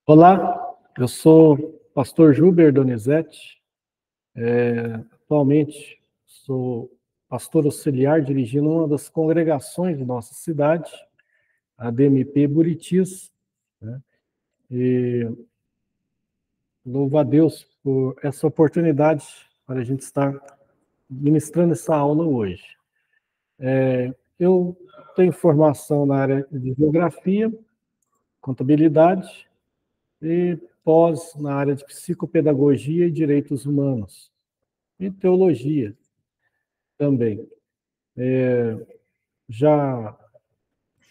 Olá, eu sou pastor Gilber Donizete. Atualmente sou pastor auxiliar dirigindo uma das congregações de nossa cidade, a DMP Buritis, né? E louvo a Deus por essa oportunidade para a gente estar ministrando essa aula hoje. Eu tenho formação na área de geografia, contabilidade e pós na área de psicopedagogia e direitos humanos e teologia também. Já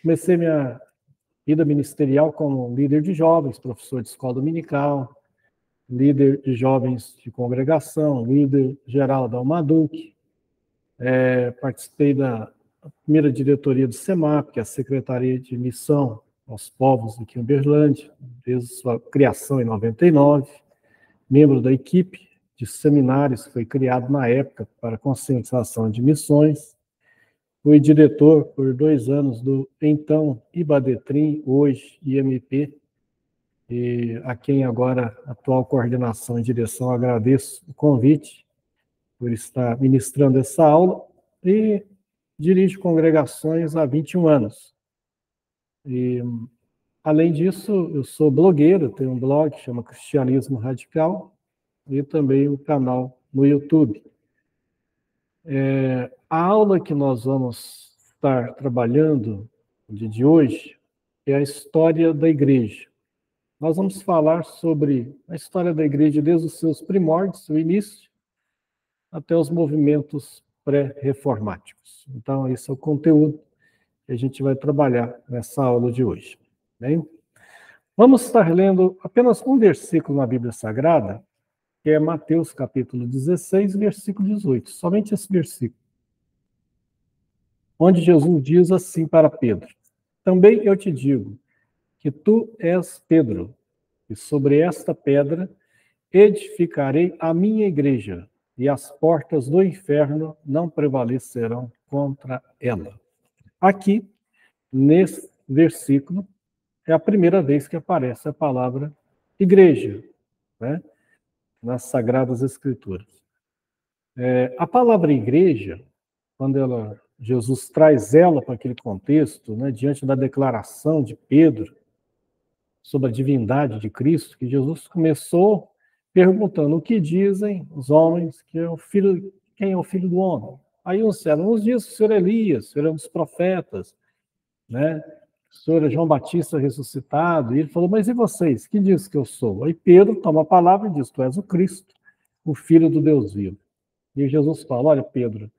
comecei minha vida ministerial como líder de jovens, professor de escola dominical, líder de jovens de congregação, líder geral da UMADUC. Participei da primeira diretoria do SEMAP, que é a Secretaria de Missão aos Povos aqui em Uberlândia, desde sua criação em 99. Membro da equipe de seminários que foi criado na época para conscientização de missões. Fui diretor por 2 anos do então IBADETRIM, hoje IMP, e a quem agora atual coordenação e direção agradeço o convite por estar ministrando essa aula, e dirijo congregações há 21 anos. E, além disso, eu sou blogueiro, tenho um blog que chama Cristianismo Radical, e também um canal no YouTube. A aula que nós vamos estar trabalhando no dia de hoje é a história da igreja. Nós vamos falar sobre a história da igreja desde os seus primórdios, o início, até os movimentos pré-reformáticos. Então, esse é o conteúdo que a gente vai trabalhar nessa aula de hoje. Bem? Vamos estar lendo apenas um versículo na Bíblia Sagrada, que é Mateus capítulo 16, versículo 18. Somente esse versículo. Onde Jesus diz assim para Pedro: também eu te digo que tu és Pedro, e sobre esta pedra edificarei a minha igreja, e as portas do inferno não prevalecerão contra ela. Aqui, nesse versículo, é a primeira vez que aparece a palavra igreja, né, nas Sagradas Escrituras. A palavra igreja, quando Jesus traz ela para aquele contexto, né, diante da declaração de Pedro sobre a divindade de Cristo, que Jesus começou perguntando o que dizem os homens que é o filho, quem é o filho do homem. Aí uns dizem o senhor Elias, o senhor é um dos profetas, né? O senhor é João Batista ressuscitado. E ele falou, mas e vocês? Que diz que eu sou? Aí Pedro toma a palavra e diz, tu és o Cristo, o Filho do Deus vivo. E Jesus fala, olha Pedro,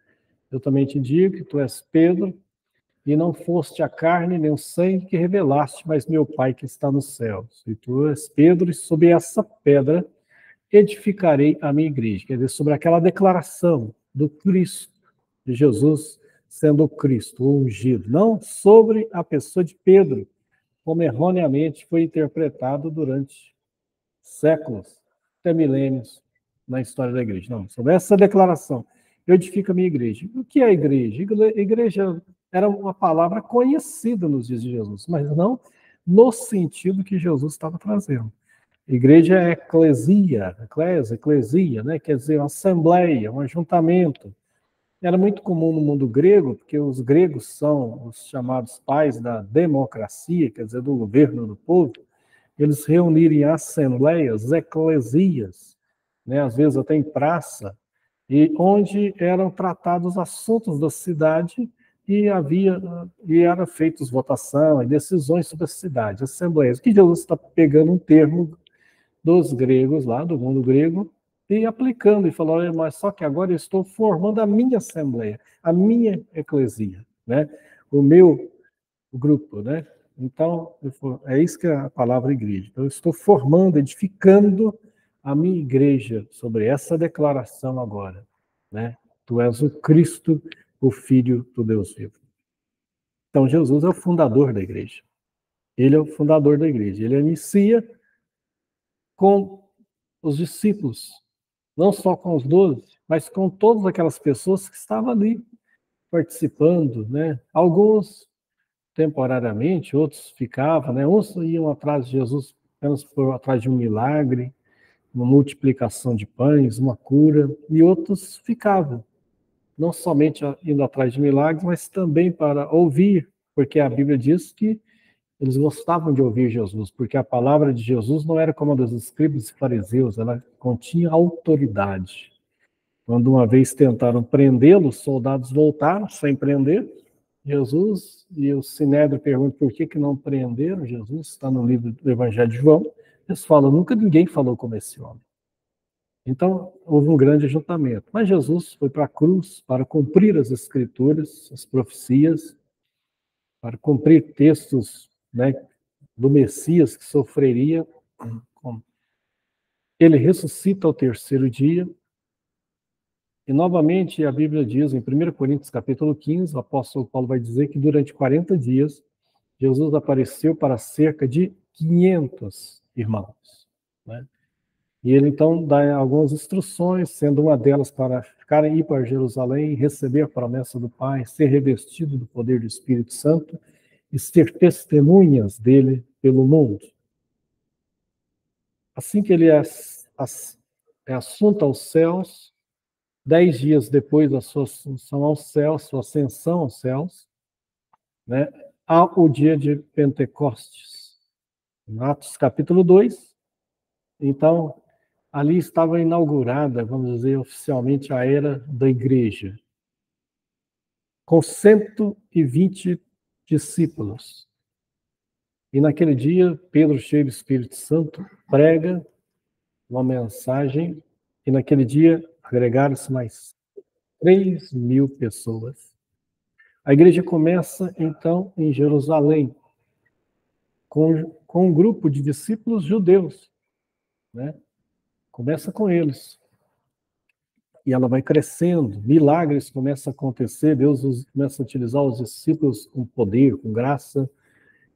eu também te digo que tu és Pedro, e não foste a carne nem o sangue que revelaste, mas meu Pai que está nos céus. E tu és Pedro, e sobre essa pedra edificarei a minha igreja. Quer dizer, sobre aquela declaração do Cristo, de Jesus sendo o Cristo, o ungido. Não sobre a pessoa de Pedro, como erroneamente foi interpretado durante séculos, até milênios, na história da igreja. Não, sobre essa declaração, eu edifico a minha igreja. O que é a igreja? Igreja era uma palavra conhecida nos dias de Jesus, mas não no sentido que Jesus estava trazendo. Igreja é eclesia, né? Quer dizer, uma assembleia, um ajuntamento. Era muito comum no mundo grego, porque os gregos são os chamados pais da democracia, quer dizer, do governo do povo, eles reunirem assembleias, eclesias, né? Às vezes até em praça, e onde eram tratados assuntos da cidade e eram feitas votação e decisões sobre a cidade, assembleias. Que Jesus está pegando um termo dos gregos lá, do mundo grego, e aplicando, e falando, mas só que agora eu estou formando a minha assembleia, a minha eclesia, né? O meu grupo, né? Então, é isso que é a palavra igreja. Então, eu estou formando, edificando a minha igreja sobre essa declaração agora, né? Tu és o Cristo, o Filho do Deus vivo. Então, Jesus é o fundador da igreja. Ele é o fundador da igreja. Ele inicia com os discípulos, não só com os 12, mas com todas aquelas pessoas que estavam ali participando, né? Alguns temporariamente, outros ficavam, né? Uns iam atrás de Jesus apenas por atrás de um milagre, uma multiplicação de pães, uma cura, e outros ficavam, não somente indo atrás de milagres, mas também para ouvir, porque a Bíblia diz que eles gostavam de ouvir Jesus, porque a palavra de Jesus não era como a dos escribas e fariseus, ela continha autoridade. Quando uma vez tentaram prendê-lo, os soldados voltaram sem prender Jesus, e o Sinédrio pergunta por que não prenderam Jesus, está no livro do Evangelho de João. Eles falam, nunca ninguém falou como esse homem. Então, houve um grande ajuntamento. Mas Jesus foi para a cruz para cumprir as Escrituras, as profecias, para cumprir textos, né, do Messias que sofreria. Ele ressuscita ao terceiro dia. E, novamente, a Bíblia diz, em 1 Coríntios capítulo 15, o apóstolo Paulo vai dizer que durante 40 dias, Jesus apareceu para cerca de 500 irmãos, né? E ele, então, dá algumas instruções, sendo uma delas para ficarem ir para Jerusalém, receber a promessa do Pai, ser revestido do poder do Espírito Santo e ser testemunhas dele pelo mundo. Assim que ele é assunto aos céus, 10 dias depois da sua assunção aos céus, sua ascensão aos céus, né, há o dia de Pentecostes. Em Atos capítulo 2, então, ali estava inaugurada, vamos dizer, oficialmente a era da igreja, com 120 discípulos. E naquele dia, Pedro, cheio do Espírito Santo, prega uma mensagem, e naquele dia agregaram-se mais 3.000 pessoas. A igreja começa, então, em Jerusalém, com um grupo de discípulos judeus, né? Começa com eles. E ela vai crescendo, milagres começam a acontecer, Deus começa a utilizar os discípulos com poder, com graça,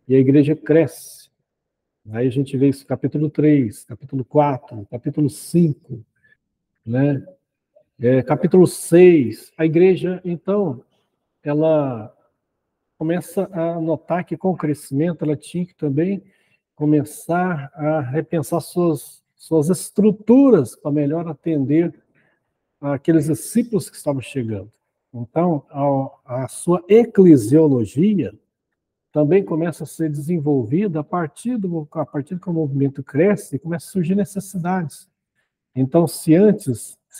e a igreja cresce. Aí a gente vê isso capítulo 3, capítulo 4, capítulo 5, né? Capítulo 6. A igreja, então, ela começa a notar que com o crescimento ela tinha que também começar a repensar suas estruturas para melhor atender aqueles discípulos que estavam chegando. Então, a sua eclesiologia também começa a ser desenvolvida a partir que o movimento cresce e começa a surgir necessidades. Então, se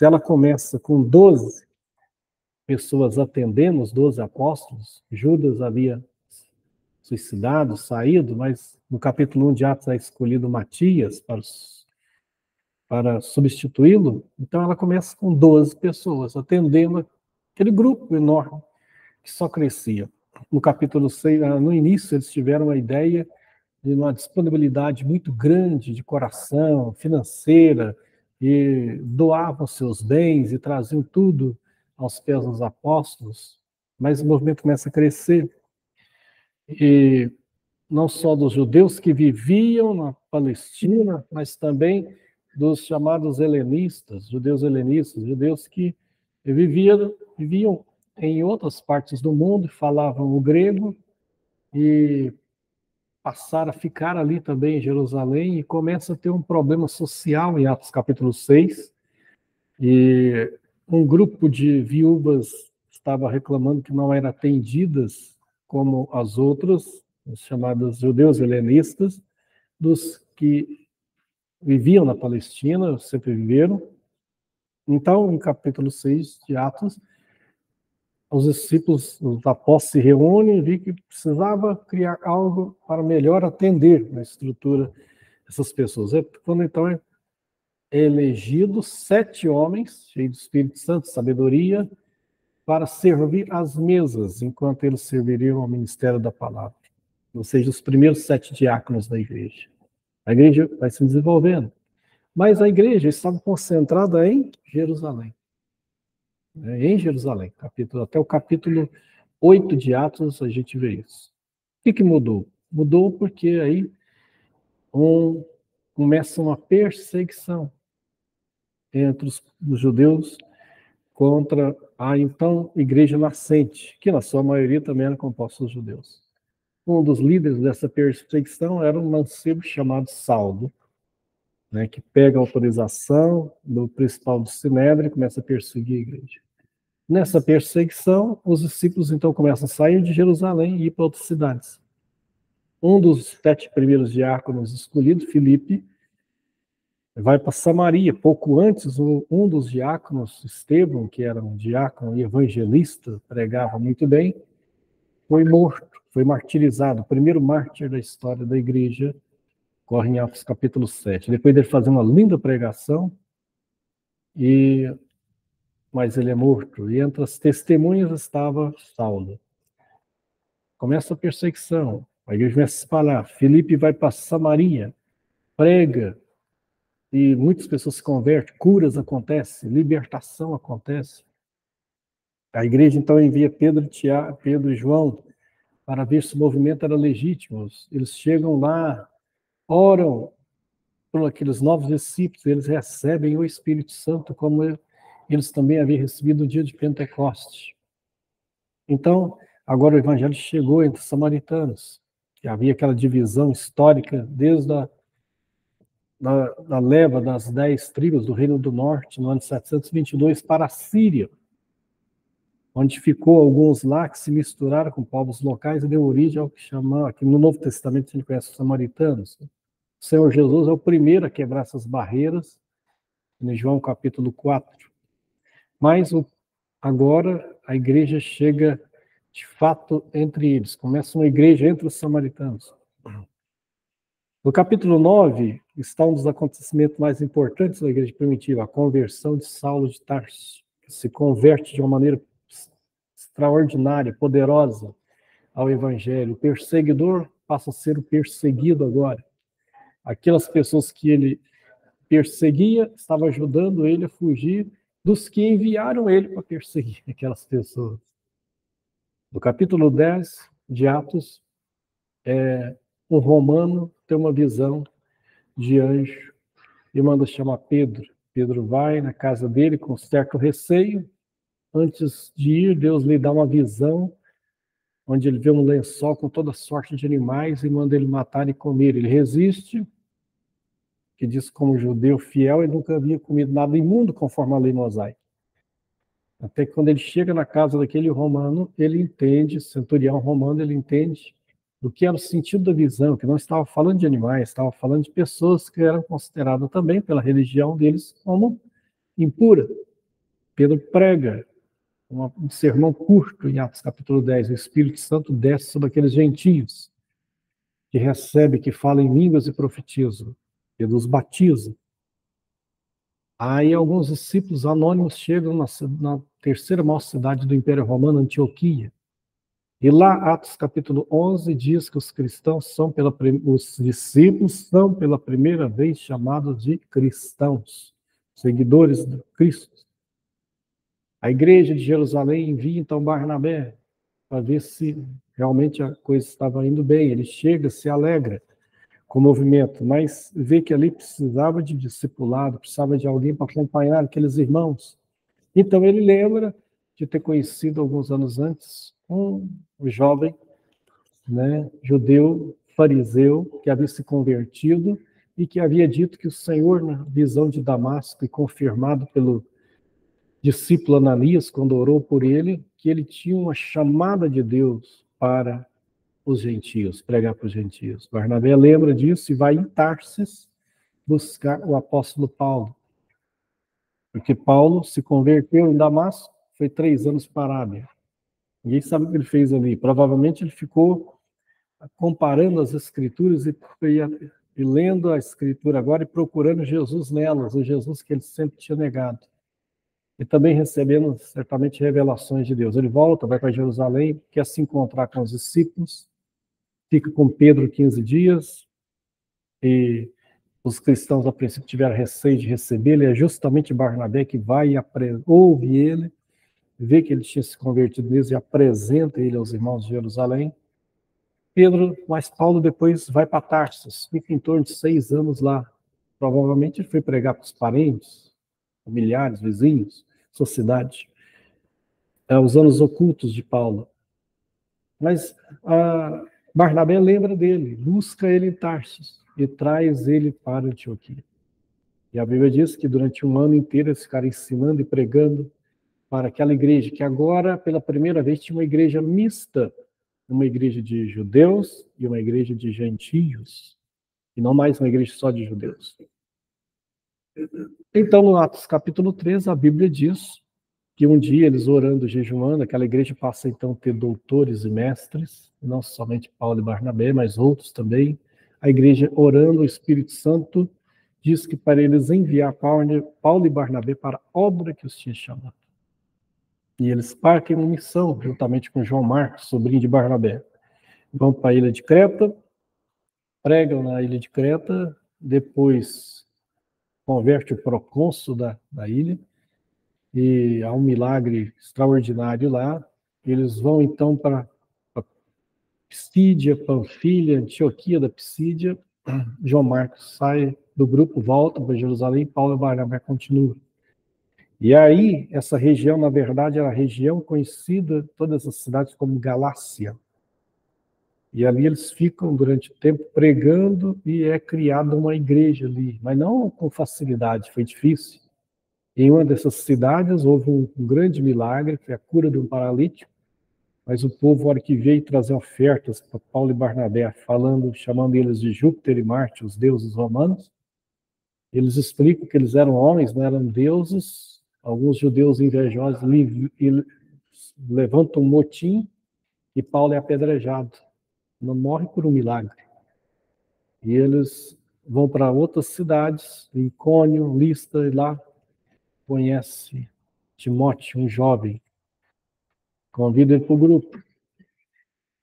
ela começa com 12 pessoas atendendo, os 12 apóstolos, Judas havia suicidado, saído, mas no capítulo 1 de Atos é escolhido Matias para substituí-lo. Então ela começa com 12 pessoas, atendendo aquele grupo enorme que só crescia. No capítulo 6, no início, eles tiveram a ideia de uma disponibilidade muito grande de coração, financeira, e doavam seus bens e traziam tudo aos pés dos apóstolos, mas o movimento começa a crescer. E não só dos judeus que viviam na Palestina, mas também dos chamados helenistas, judeus que viviam em outras partes do mundo, falavam o grego e passaram a ficar ali também em Jerusalém, e começa a ter um problema social em Atos capítulo 6, e um grupo de viúvas estava reclamando que não eram atendidas como as outras, os chamados judeus helenistas, dos que viviam na Palestina, sempre viveram. Então, em capítulo 6 de Atos, os discípulos, os apóstolos se reúnem e viram que precisava criar algo para melhor atender na estrutura dessas pessoas. Quando então é elegido 7 homens, cheios do Espírito Santo, sabedoria, para servir as mesas, enquanto eles serviriam ao ministério da palavra. Ou seja, os primeiros 7 diáconos da igreja. A igreja vai se desenvolvendo. Mas a igreja estava concentrada em Jerusalém. Em Jerusalém. Até o capítulo 8 de Atos a gente vê isso. O que mudou? Mudou porque aí começa uma perseguição entre os judeus contra a então igreja nascente, que na sua maioria também era composta dos judeus. um dos líderes dessa perseguição era um mancebo chamado Saulo, né, que pega a autorização do principal do Sinédrio e começa a perseguir a igreja. Nessa perseguição, os discípulos então começam a sair de Jerusalém e ir para outras cidades. Um dos 7 primeiros diáconos escolhidos, Filipe, vai para Samaria. Pouco antes, um dos diáconos, Estevão, que era um diácono e evangelista, pregava muito bem, foi morto, foi martirizado, o primeiro mártir da história da igreja, corre em Atos capítulo 7. Depois dele fazer uma linda pregação, mas ele é morto. E entre as testemunhas estava Saulo. Começa a perseguição, a igreja começa a se espalhar. Filipe vai para Samaria, prega, e muitas pessoas se convertem, curas acontecem, libertação acontece. A igreja então envia Pedro e João para ver se o movimento era legítimo. Eles chegam lá, oram por aqueles novos discípulos, eles recebem o Espírito Santo como eles também haviam recebido no dia de Pentecostes. Então, agora o evangelho chegou entre os samaritanos, que havia aquela divisão histórica desde da leva das 10 tribos do Reino do Norte, no ano 722, para a Síria, onde ficou alguns lá que se misturaram com povos locais e deu origem ao que chamam, aqui no Novo Testamento a gente conhece os samaritanos. O Senhor Jesus é o primeiro a quebrar essas barreiras, em João capítulo 4. Mas agora a igreja chega de fato entre eles, começa uma igreja entre os samaritanos. No capítulo 9 está um dos acontecimentos mais importantes da igreja primitiva, a conversão de Saulo de Tarso, que se converte de uma maneira extraordinária, poderosa ao evangelho. O perseguidor passa a ser o perseguido agora. Aquelas pessoas que ele perseguia estavam ajudando ele a fugir dos que enviaram ele para perseguir aquelas pessoas. No capítulo 10 de Atos, um romano tem uma visão de anjo e manda chamar Pedro. Pedro vai na casa dele com certo receio. Antes de ir, Deus lhe dá uma visão onde ele vê um lençol com toda sorte de animais e manda ele matar e comer. Ele resiste, que diz como judeu fiel, ele nunca havia comido nada imundo conforme a lei mosaica. Até que quando ele chega na casa daquele romano, ele entende, centurião romano, ele entende do que era o sentido da visão, que não estava falando de animais, estava falando de pessoas que eram consideradas também pela religião deles como impura. Pedro prega um sermão curto em Atos capítulo 10, o Espírito Santo desce sobre aqueles gentios que recebe, que falam em línguas e profetizam. Pedro os batiza. Aí alguns discípulos anônimos chegam na terceira maior cidade do Império Romano, Antioquia. E lá, Atos capítulo 11, diz que os discípulos são pela primeira vez chamados de cristãos, seguidores de Cristo. A igreja de Jerusalém envia então Barnabé para ver se realmente a coisa estava indo bem. Ele chega, se alegra com o movimento, mas vê que ali precisava de discipulado, precisava de alguém para acompanhar aqueles irmãos. Então ele lembra de ter conhecido alguns anos antes um jovem, né, judeu, fariseu, que havia se convertido e que havia dito que o Senhor, na visão de Damasco e confirmado pelo discípulo Ananias, quando orou por ele, que ele tinha uma chamada de Deus para os gentios, pregar para os gentios. Barnabé lembra disso e vai em Tarsis buscar o apóstolo Paulo. Porque Paulo se converteu em Damasco, foi 3 anos para a Arábia. Ninguém sabe o que ele fez ali. Provavelmente ele ficou comparando as escrituras e lendo a escritura agora e procurando Jesus nelas, o Jesus que ele sempre tinha negado. E também recebendo, certamente, revelações de Deus. Ele volta, vai para Jerusalém, quer se encontrar com os discípulos, fica com Pedro 15 dias, e os cristãos, a princípio, tiveram receio de recebê-lo, e é justamente Barnabé que vai e ouve ele, vê que ele tinha se convertido mesmo e apresenta ele aos irmãos de Jerusalém. Mas Paulo depois vai para Tarsus, fica em torno de 6 anos lá. Provavelmente ele foi pregar para os parentes, familiares, vizinhos, sociedade. Os anos ocultos de Paulo. Mas Barnabé lembra dele, busca ele em Tarsus e traz ele para Antioquia. E a Bíblia diz que durante um ano inteiro eles ficaram ensinando e pregando para aquela igreja, que agora, pela primeira vez, tinha uma igreja mista, uma igreja de judeus e uma igreja de gentios, e não mais uma igreja só de judeus. Então, no Atos capítulo 3, a Bíblia diz que um dia, eles orando, jejuando, aquela igreja passa então a ter doutores e mestres, não somente Paulo e Barnabé, mas outros também. A igreja orando, o Espírito Santo diz que para eles enviar Paulo e Barnabé para a obra que os tinha chamado. E eles partem uma missão, juntamente com João Marcos, sobrinho de Barnabé. Vão para a ilha de Creta, pregam na ilha de Creta, depois converte o procônsul da ilha, e há um milagre extraordinário lá. Eles vão então para Pisídia, Panfilha, Antioquia da Pisídia. João Marcos sai do grupo, volta para Jerusalém, Paulo e Barnabé continuam. E aí, essa região, na verdade, era a região conhecida, todas as cidades, como Galácia. E ali eles ficam durante o tempo pregando e é criada uma igreja ali, mas não com facilidade, foi difícil. Em uma dessas cidades houve um grande milagre, que é a cura de um paralítico, mas o povo, na hora que veio trazer ofertas para Paulo e Barnabé, chamando eles de Júpiter e Marte, os deuses romanos, eles explicam que eles eram homens, não eram deuses. Alguns judeus invejosos levantam um motim e Paulo é apedrejado. Não morre por um milagre. E eles vão para outras cidades, Icônio, Listra, e lá conhece Timóteo, um jovem, convida ele para o grupo.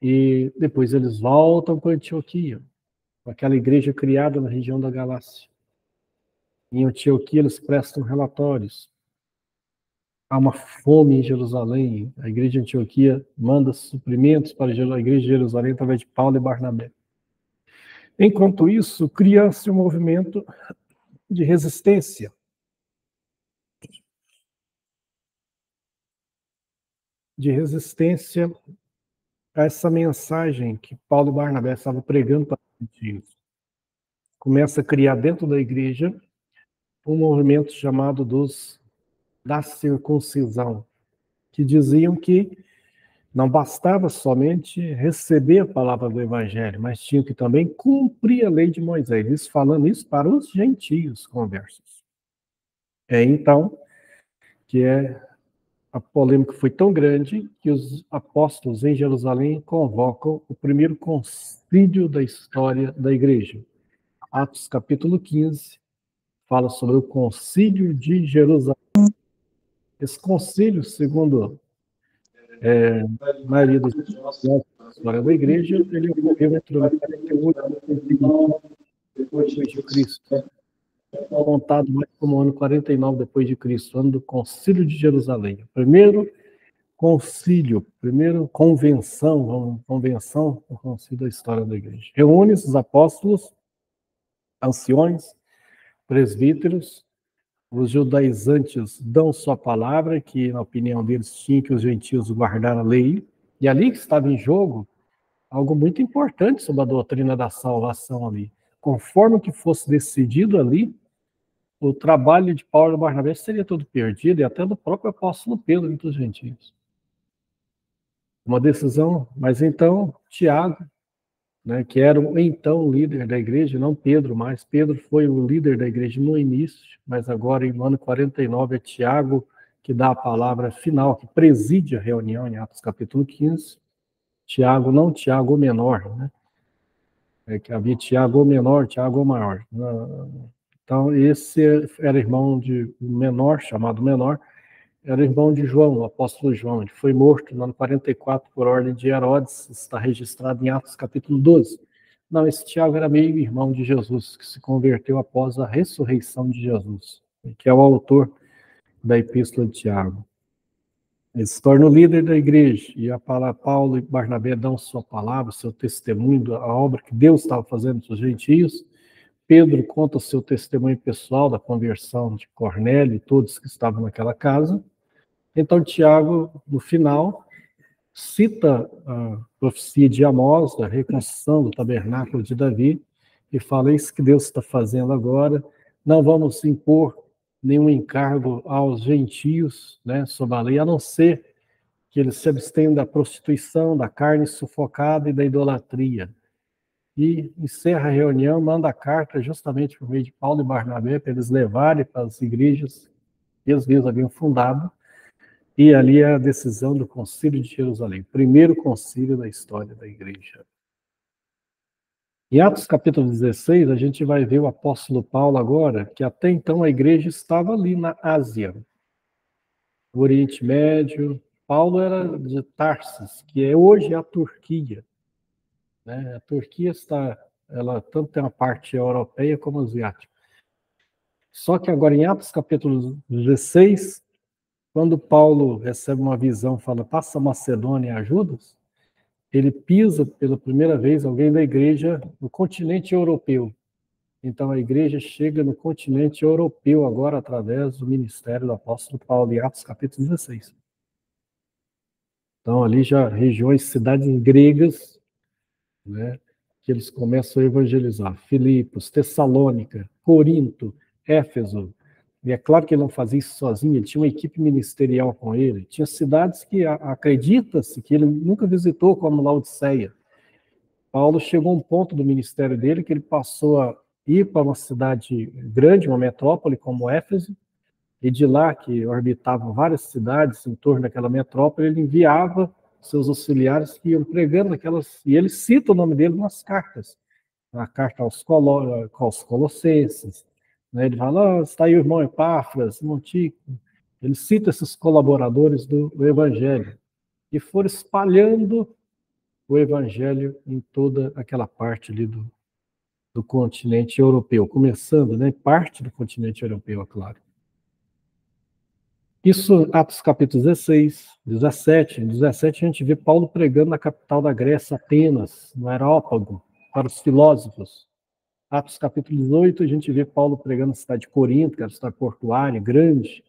E depois eles voltam para Antioquia, aquela igreja criada na região da Galácia. Em Antioquia eles prestam relatórios. Há uma fome em Jerusalém. A igreja de Antioquia manda suprimentos para a igreja de Jerusalém através de Paulo e Barnabé. Enquanto isso, cria-se um movimento de resistência. A essa mensagem que Paulo e Barnabé estavam pregando para os gentios. Começa a criar dentro da igreja um movimento chamado da circuncisão, que diziam que não bastava somente receber a palavra do evangelho, mas tinham que também cumprir a lei de Moisés. Isso falando isso para os gentios conversos. É então que a polêmica foi tão grande que os apóstolos em Jerusalém convocam o primeiro concílio da história da igreja. Atos capítulo 15 fala sobre o concílio de Jerusalém. Esse concílio, segundo a maioria dos história da igreja, ele ocorreu entre 48 e 49 depois de Cristo, contado mais como o ano 49 depois de Cristo, ano do concílio de Jerusalém. O primeiro concílio, primeira convenção o concílio da história da igreja. Reúne os apóstolos, anciões, presbíteros, os judaizantes dão sua palavra, que na opinião deles tinha que os gentios guardar a lei, e ali que estava em jogo algo muito importante sobre a doutrina da salvação ali. Conforme o que fosse decidido ali, o trabalho de Paulo e Barnabé seria todo perdido, e até do próprio apóstolo Pedro entre os gentios. Uma decisão, mas então Tiago, que era o então líder da igreja, não Pedro mais. Pedro foi o líder da igreja no início, mas agora, no ano 49, é Tiago que dá a palavra final, que preside a reunião em Atos capítulo 15. Tiago, não Tiago o menor, que havia Tiago o menor, Tiago o maior. Então, esse era irmão de menor, chamado menor, era irmão de João, o apóstolo João. Ele foi morto no ano 44 por ordem de Herodes, está registrado em Atos capítulo 12. Não, esse Tiago era meio irmão de Jesus, que se converteu após a ressurreição de Jesus, que é o autor da epístola de Tiago. Ele se torna o líder da igreja, e Paulo e Barnabé dão sua palavra, seu testemunho, a obra que Deus estava fazendo entre os gentios. Pedro conta seu testemunho pessoal da conversão de Cornélio e todos que estavam naquela casa. Então, Tiago, no final, cita a profecia de Amós, da reconstrução do tabernáculo de Davi, e fala: isso que Deus está fazendo agora, não vamos impor nenhum encargo aos gentios, né, sobre a lei, a não ser que eles se abstenham da prostituição, da carne sufocada e da idolatria. E encerra a reunião, manda a carta justamente por meio de Paulo e Barnabé, para eles levarem para as igrejas que eles mesmos haviam fundado, e ali é a decisão do Concílio de Jerusalém, primeiro concílio da história da igreja. Em Atos capítulo 16, a gente vai ver o apóstolo Paulo agora, que até então a igreja estava ali na Ásia, no Oriente Médio. Paulo era de Tarsis, que é hoje a Turquia, né? A Turquia ela tanto tem uma parte europeia como asiática. Só que agora em Atos capítulo 16, quando Paulo recebe uma visão, fala: passa a Macedônia e ajuda-os, ele pisa pela primeira vez alguém da igreja no continente europeu. Então a igreja chega no continente europeu agora através do ministério do apóstolo Paulo, em Atos capítulo 16. Então ali já regiões, cidades gregas, né, que eles começam a evangelizar. Filipos, Tessalônica, Corinto, Éfeso. E é claro que ele não fazia isso sozinho, ele tinha uma equipe ministerial com ele. Tinha cidades que acredita-se que ele nunca visitou, como Laodiceia. Paulo chegou a um ponto do ministério dele que ele passou a ir para uma cidade grande, uma metrópole como Éfeso, e de lá, que orbitavam várias cidades em torno daquela metrópole, ele enviava seus auxiliares que iam pregando naquelas, e ele cita o nome dele nas cartas. Na carta aos Colossenses, né? Ele fala: está aí o irmão Epáfras, irmão Tico. Ele cita esses colaboradores do Evangelho, e foram espalhando o Evangelho em toda aquela parte ali do continente europeu, começando, né, parte do continente europeu, é claro. Isso, Atos capítulo 16, 17. Em 17 a gente vê Paulo pregando na capital da Grécia, Atenas, no Areópago, para os filósofos. Atos capítulo 18, a gente vê Paulo pregando na cidade de Corinto, que era uma cidade portuária, grande.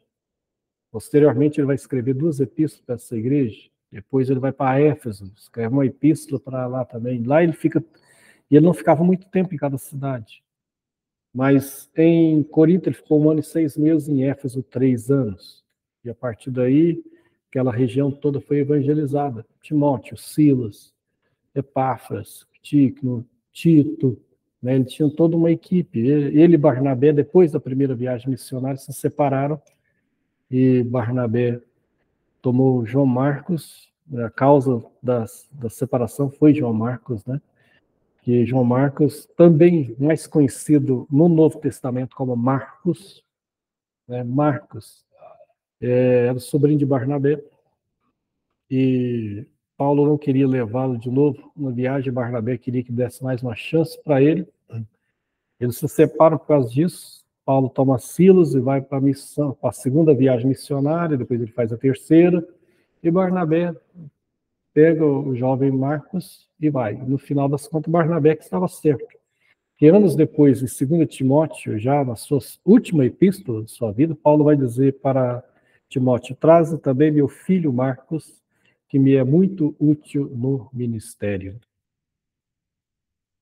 Posteriormente ele vai escrever 2 epístolas para essa igreja. Depois ele vai para Éfeso, escreve uma epístola para lá também. Lá ele fica, e ele não ficava muito tempo em cada cidade. Mas em Corinto ele ficou 1 ano e 6 meses, em Éfeso 3 anos. E a partir daí, aquela região toda foi evangelizada. Timóteo, Silas, Epáfras, Tíquino, Tito, né? Eles tinham toda uma equipe. Ele e Barnabé, depois da primeira viagem missionária, se separaram, e Barnabé tomou João Marcos. A causa da separação foi João Marcos, né? Que João Marcos, também mais conhecido no Novo Testamento como Marcos, né? Marcos era sobrinho de Barnabé, e Paulo não queria levá-lo de novo na viagem. Barnabé queria que desse mais uma chance para ele. Eles se separam por causa disso. Paulo toma Silas e vai para a missão, para a segunda viagem missionária, depois ele faz a terceira, e Barnabé pega o jovem Marcos e vai. No final das contas, Barnabé que estava certo. Que anos depois, em 2 Timóteo, já na sua última epístola de sua vida, Paulo vai dizer para Timóteo: traze também meu filho Marcos, que me é muito útil no ministério.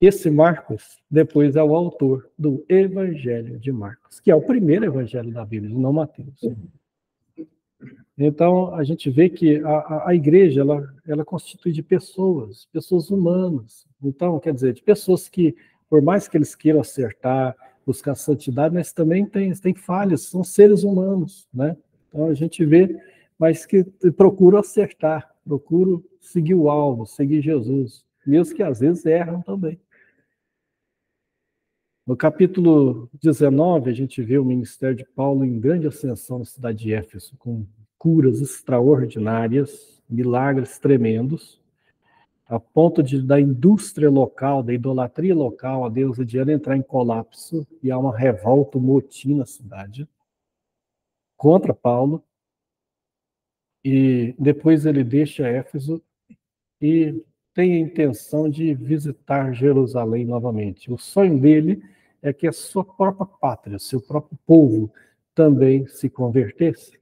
Esse Marcos, depois, é o autor do Evangelho de Marcos, que é o primeiro evangelho da Bíblia, não Mateus. Então, a gente vê que a igreja, ela constitui de pessoas humanas. Então, quer dizer, de pessoas que, por mais que eles queiram acertar, buscar santidade, mas também tem falhas, são seres humanos, né? Então, a gente vê, mas que procuram acertar, procuram seguir o alvo, seguir Jesus, mesmo que às vezes erram também. No capítulo 19, a gente vê o ministério de Paulo em grande ascensão na cidade de Éfeso, com curas extraordinárias, milagres tremendos, a ponto da indústria local, da idolatria local, a deusa Diana, entrar em colapso, e há uma revolta, um motim na cidade contra Paulo. E depois ele deixa Éfeso e tem a intenção de visitar Jerusalém novamente. O sonho dele é que a sua própria pátria, seu próprio povo, também se convertesse.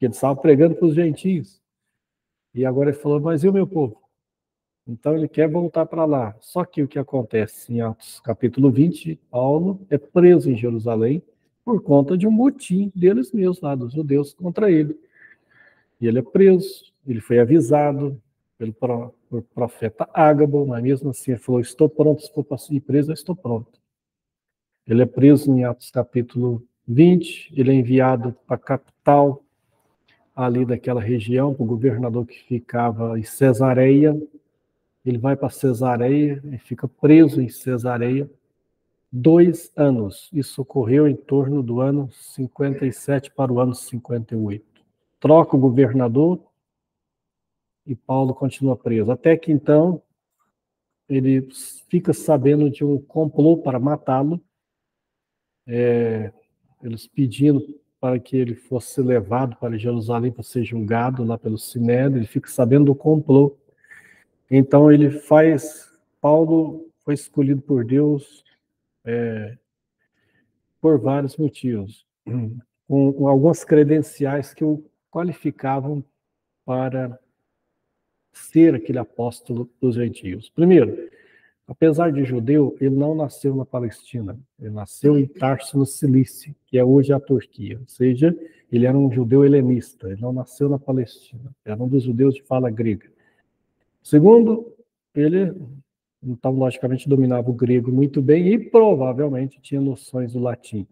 Ele estava pregando para os gentios. E agora ele falou, mas e o meu povo? Então ele quer voltar para lá. Só que o que acontece em Atos capítulo 20, Paulo é preso em Jerusalém por conta de um motim deles mesmos, lá dos judeus, contra ele. E ele é preso, ele foi avisado pelo profeta Ágabo, mas mesmo assim ele falou, estou pronto, se for para ir preso, eu estou pronto. Ele é preso em Atos capítulo 20, ele é enviado para a capital ali daquela região, para o governador que ficava em Cesareia. Ele vai para Cesareia e fica preso em Cesareia 2 anos. Isso ocorreu em torno do ano 57 para o ano 58. Troca o governador e Paulo continua preso. Até que então ele fica sabendo de um complô para matá-lo, eles pedindo para que ele fosse levado para Jerusalém para ser julgado lá pelo Sinédrio. Ele fica sabendo do complô. Então ele Paulo foi escolhido por Deus por vários motivos, com algumas credenciais que o qualificavam para ser aquele apóstolo dos gentios. Primeiro, apesar de judeu, ele não nasceu na Palestina, ele nasceu em Tarso, no Cilício, que é hoje a Turquia, ou seja, ele era um judeu helenista, ele não nasceu na Palestina, era um dos judeus de fala grega. Segundo, ele, então, logicamente, dominava o grego muito bem e provavelmente tinha noções do latim.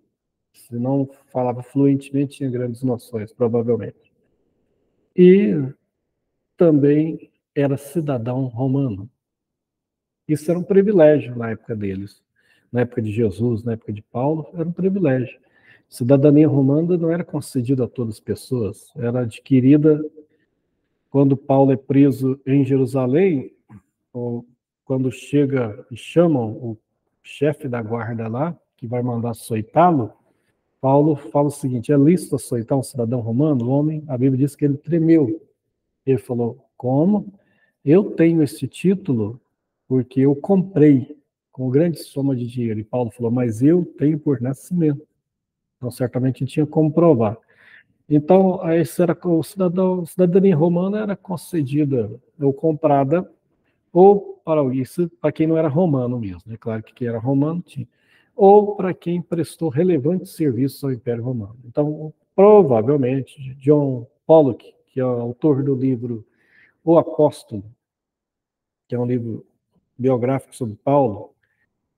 Se não falava fluentemente, tinha grandes noções, provavelmente. E também era cidadão romano. Isso era um privilégio na época deles. Na época de Jesus, na época de Paulo, era um privilégio. Cidadania romana não era concedida a todas as pessoas, era adquirida quando Paulo é preso em Jerusalém, ou quando chega e chamam o chefe da guarda lá, que vai mandar açoitá-lo. Paulo fala o seguinte, é lícito açoitar um cidadão romano? O homem, a Bíblia diz que ele tremeu. Ele falou, como? Eu tenho esse título porque eu comprei com grande soma de dinheiro. E Paulo falou, mas eu tenho por nascimento. Então, certamente tinha como provar. Então, esse era a cidadania romana era concedida ou comprada, ou para isso, para quem não era romano mesmo. É claro que quem era romano tinha. Ou para quem prestou relevantes serviços ao Império Romano. Então, provavelmente, John Pollock, que é o autor do livro O Apóstolo, que é um livro biográfico sobre Paulo,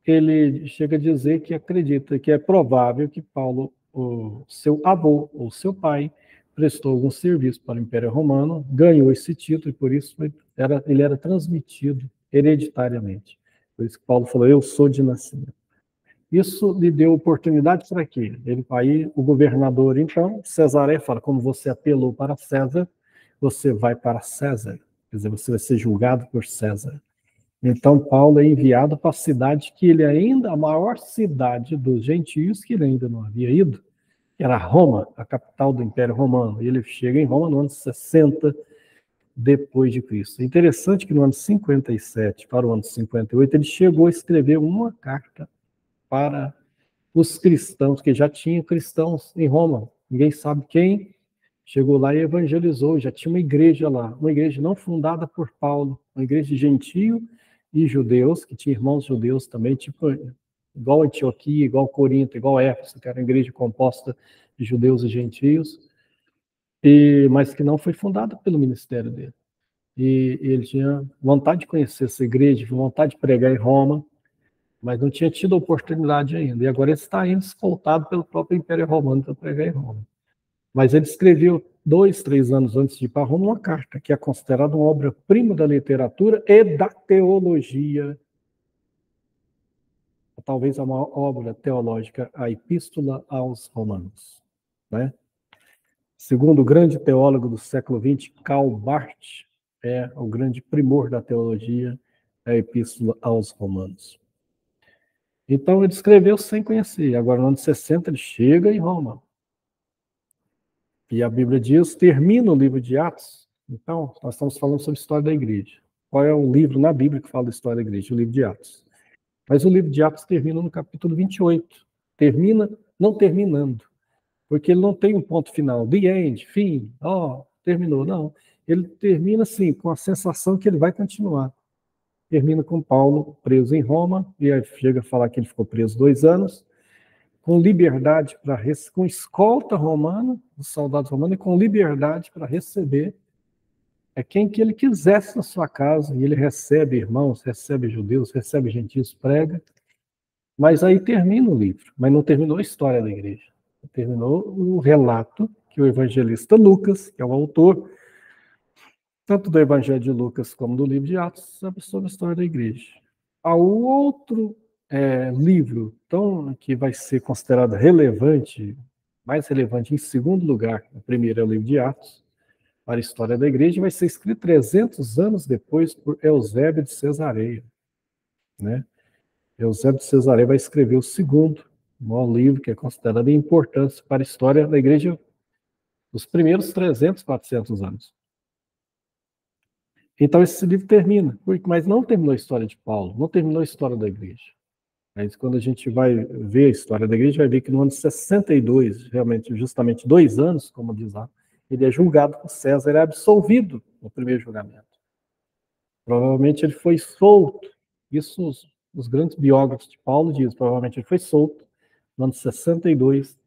ele chega a dizer que acredita que é provável que Paulo, o seu avô ou seu pai, prestou algum serviço para o Império Romano, ganhou esse título e por isso ele era transmitido hereditariamente. Por isso que Paulo falou, eu sou de nascimento. Isso lhe deu oportunidade para quê? Aí o governador, então, Cesaré fala, como você apelou para César, você vai para César. Quer dizer, você vai ser julgado por César. Então, Paulo é enviado para a cidade que ele ainda, a maior cidade dos gentios, que ele ainda não havia ido, que era Roma, a capital do Império Romano. E ele chega em Roma no ano 60 depois de Cristo. É interessante que no ano 57 para o ano 58, ele chegou a escrever uma carta para os cristãos, que já tinha cristãos em Roma. Ninguém sabe quem. Chegou lá e evangelizou, já tinha uma igreja lá, uma igreja não fundada por Paulo, uma igreja de gentio e judeus, que tinha irmãos judeus também, tipo igual Antioquia, igual Corinto, igual Éfeso, que era uma igreja composta de judeus e gentios, mas que não foi fundada pelo ministério dele. E ele tinha vontade de conhecer essa igreja, vontade de pregar em Roma, mas não tinha tido a oportunidade ainda. E agora ele está indo escoltado pelo próprio Império Romano para pregar em Roma. Mas ele escreveu 2, 3 anos antes de ir para Roma uma carta, que é considerada uma obra-prima da literatura e da teologia. Talvez a maior obra teológica, a Epístola aos Romanos. Né? Segundo o grande teólogo do século XX, Karl Barth, é o grande primor da teologia, a Epístola aos Romanos. Então ele escreveu sem conhecer. Agora, no ano 60, ele chega em Roma. E a Bíblia diz, termina o livro de Atos. Então, nós estamos falando sobre a história da igreja. Qual é o livro na Bíblia que fala da história da igreja? O livro de Atos. Mas o livro de Atos termina no capítulo 28. Termina não terminando. Porque ele não tem um ponto final. The end, fim, terminou. Não. ele termina assim, com a sensação que ele vai continuar. Termina com Paulo preso em Roma, e aí chega a falar que ele ficou preso 2 anos, com liberdade com escolta romana, dos soldados romanos, e com liberdade para receber quem que ele quisesse na sua casa, e ele recebe irmãos, recebe judeus, recebe gentios, prega, mas aí termina o livro, mas não terminou a história da igreja, terminou o relato que o evangelista Lucas, que é o autor, tanto do Evangelho de Lucas como do livro de Atos, sobre a história da igreja. Há um outro livro que vai ser considerado relevante, mais relevante em segundo lugar, o primeiro é o livro de Atos, para a história da igreja, vai ser escrito 300 anos depois por Eusébio de Cesareia. Né? Eusébio de Cesareia vai escrever o segundo, maior livro que é considerado importante para a história da igreja dos primeiros 300, 400 anos. Então esse livro termina, mas não terminou a história de Paulo, não terminou a história da igreja. Mas quando a gente vai ver a história da igreja, vai ver que no ano de 62, realmente, justamente 2 anos, como diz lá, ele é julgado por César, ele é absolvido no primeiro julgamento. Provavelmente ele foi solto. Isso os grandes biógrafos de Paulo dizem, provavelmente ele foi solto no ano de 62.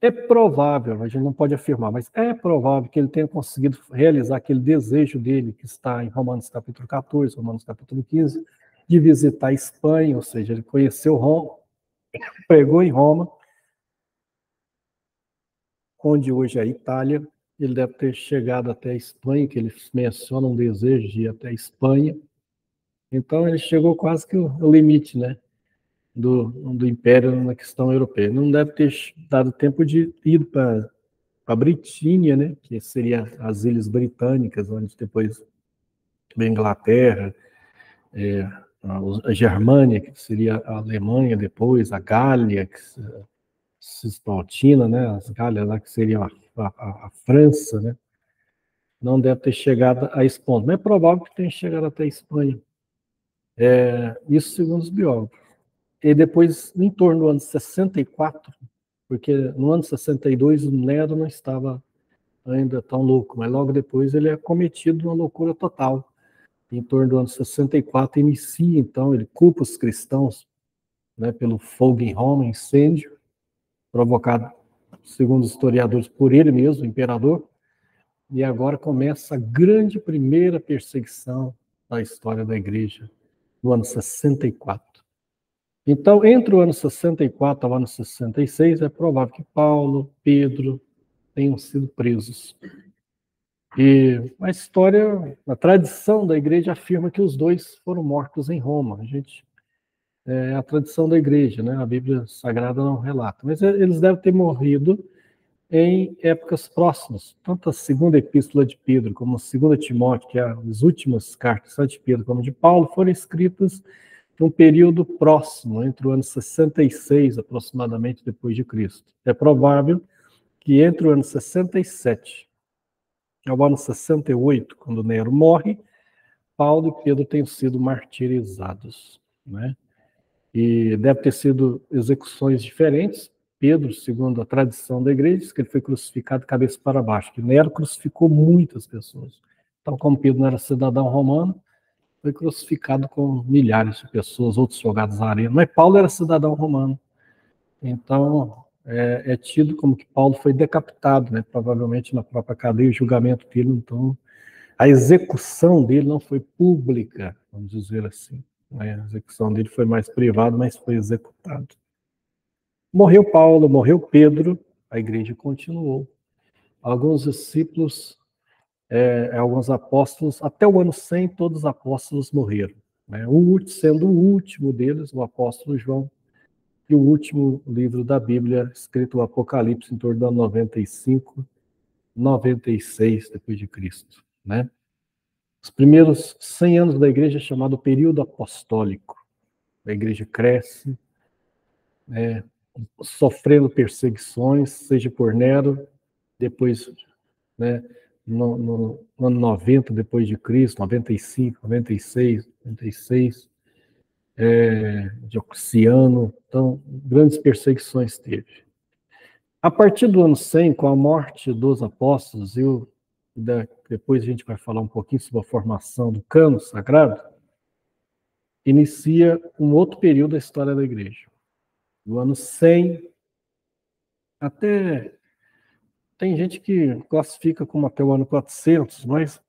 É provável, a gente não pode afirmar, mas é provável que ele tenha conseguido realizar aquele desejo dele, que está em Romanos capítulo 14, Romanos capítulo 15, de visitar a Espanha, ou seja, ele conheceu Roma, pregou em Roma, onde hoje é a Itália. Ele deve ter chegado até a Espanha, que ele menciona um desejo de ir até a Espanha. Então ele chegou quase que o limite, né, do Império na questão europeia. Não deve ter dado tempo de ir para a Britínia, né, que seria as Ilhas Britânicas, onde depois a Inglaterra, a Germânia, que seria a Alemanha depois, a Gália, Cisplatina, né, as Gálias lá que seriam a França, né, não deve ter chegado a esse ponto, mas é provável que tenha chegado até a Espanha. Isso segundo os biólogos. E depois, em torno do ano 64, porque no ano 62 o Nero não estava ainda tão louco, mas logo depois ele é cometido de uma loucura total. Em torno do ano 64 inicia, então, ele culpa os cristãos, né, pelo fogo em Roma, incêndio, provocado, segundo os historiadores, por ele mesmo, o imperador, e agora começa a grande primeira perseguição da história da igreja, no ano 64. Então, entre o ano 64 ao ano 66, é provável que Paulo, Pedro tenham sido presos. E a história, a tradição da igreja afirma que os dois foram mortos em Roma. É a tradição da igreja, né? A Bíblia Sagrada não relata. Mas eles devem ter morrido em épocas próximas. Tanto a segunda epístola de Pedro como a segunda Timóteo, que é as últimas cartas, tanto de Pedro como de Paulo, foram escritas num período próximo, entre o ano 66, aproximadamente, depois de Cristo. É provável que entre o ano 67 ao ano 68, quando Nero morre, Paulo e Pedro tenham sido martirizados, né? E deve ter sido execuções diferentes. Pedro, segundo a tradição da igreja, diz que ele foi crucificado de cabeça para baixo, que Nero crucificou muitas pessoas. Então, como Pedro não era cidadão romano, foi crucificado com milhares de pessoas, outros jogados na arena. Mas Paulo era cidadão romano. Então, é tido como que Paulo foi decapitado, né? Provavelmente na própria cadeia, o julgamento dele. Então, a execução dele não foi pública, vamos dizer assim. A execução dele foi mais privada, mas foi executado. Morreu Paulo, morreu Pedro, a igreja continuou. Alguns discípulos, alguns apóstolos, até o ano 100, todos os apóstolos morreram. Né? Sendo o último deles, o apóstolo João, e o último livro da Bíblia, escrito o Apocalipse, em torno de 95, 96 depois de Cristo. Né? Os primeiros 100 anos da igreja é chamado período apostólico. A igreja cresce, sofrendo perseguições, seja por Nero, depois, né, no ano 90 depois de Cristo, 95, 96, 96, Diocleciano. Então, grandes perseguições teve. A partir do ano 100, com a morte dos apóstolos e depois a gente vai falar um pouquinho sobre a formação do cânon sagrado, inicia um outro período da história da igreja. Do ano 100 até... Tem gente que classifica como até o ano 400, mas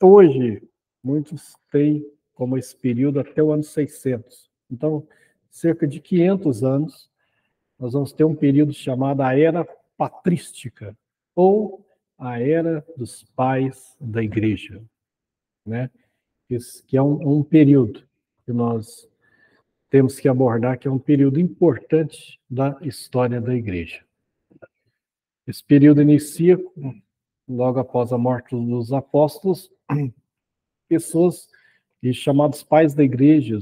hoje muitos têm como esse período até o ano 600. Então, cerca de 500 anos, nós vamos ter um período chamado a Era Patrística, ou a Era dos Pais da Igreja, né? Esse que é um período que nós temos que abordar, que é um período importante da história da Igreja. Esse período inicia logo após a morte dos apóstolos, pessoas chamados pais da igreja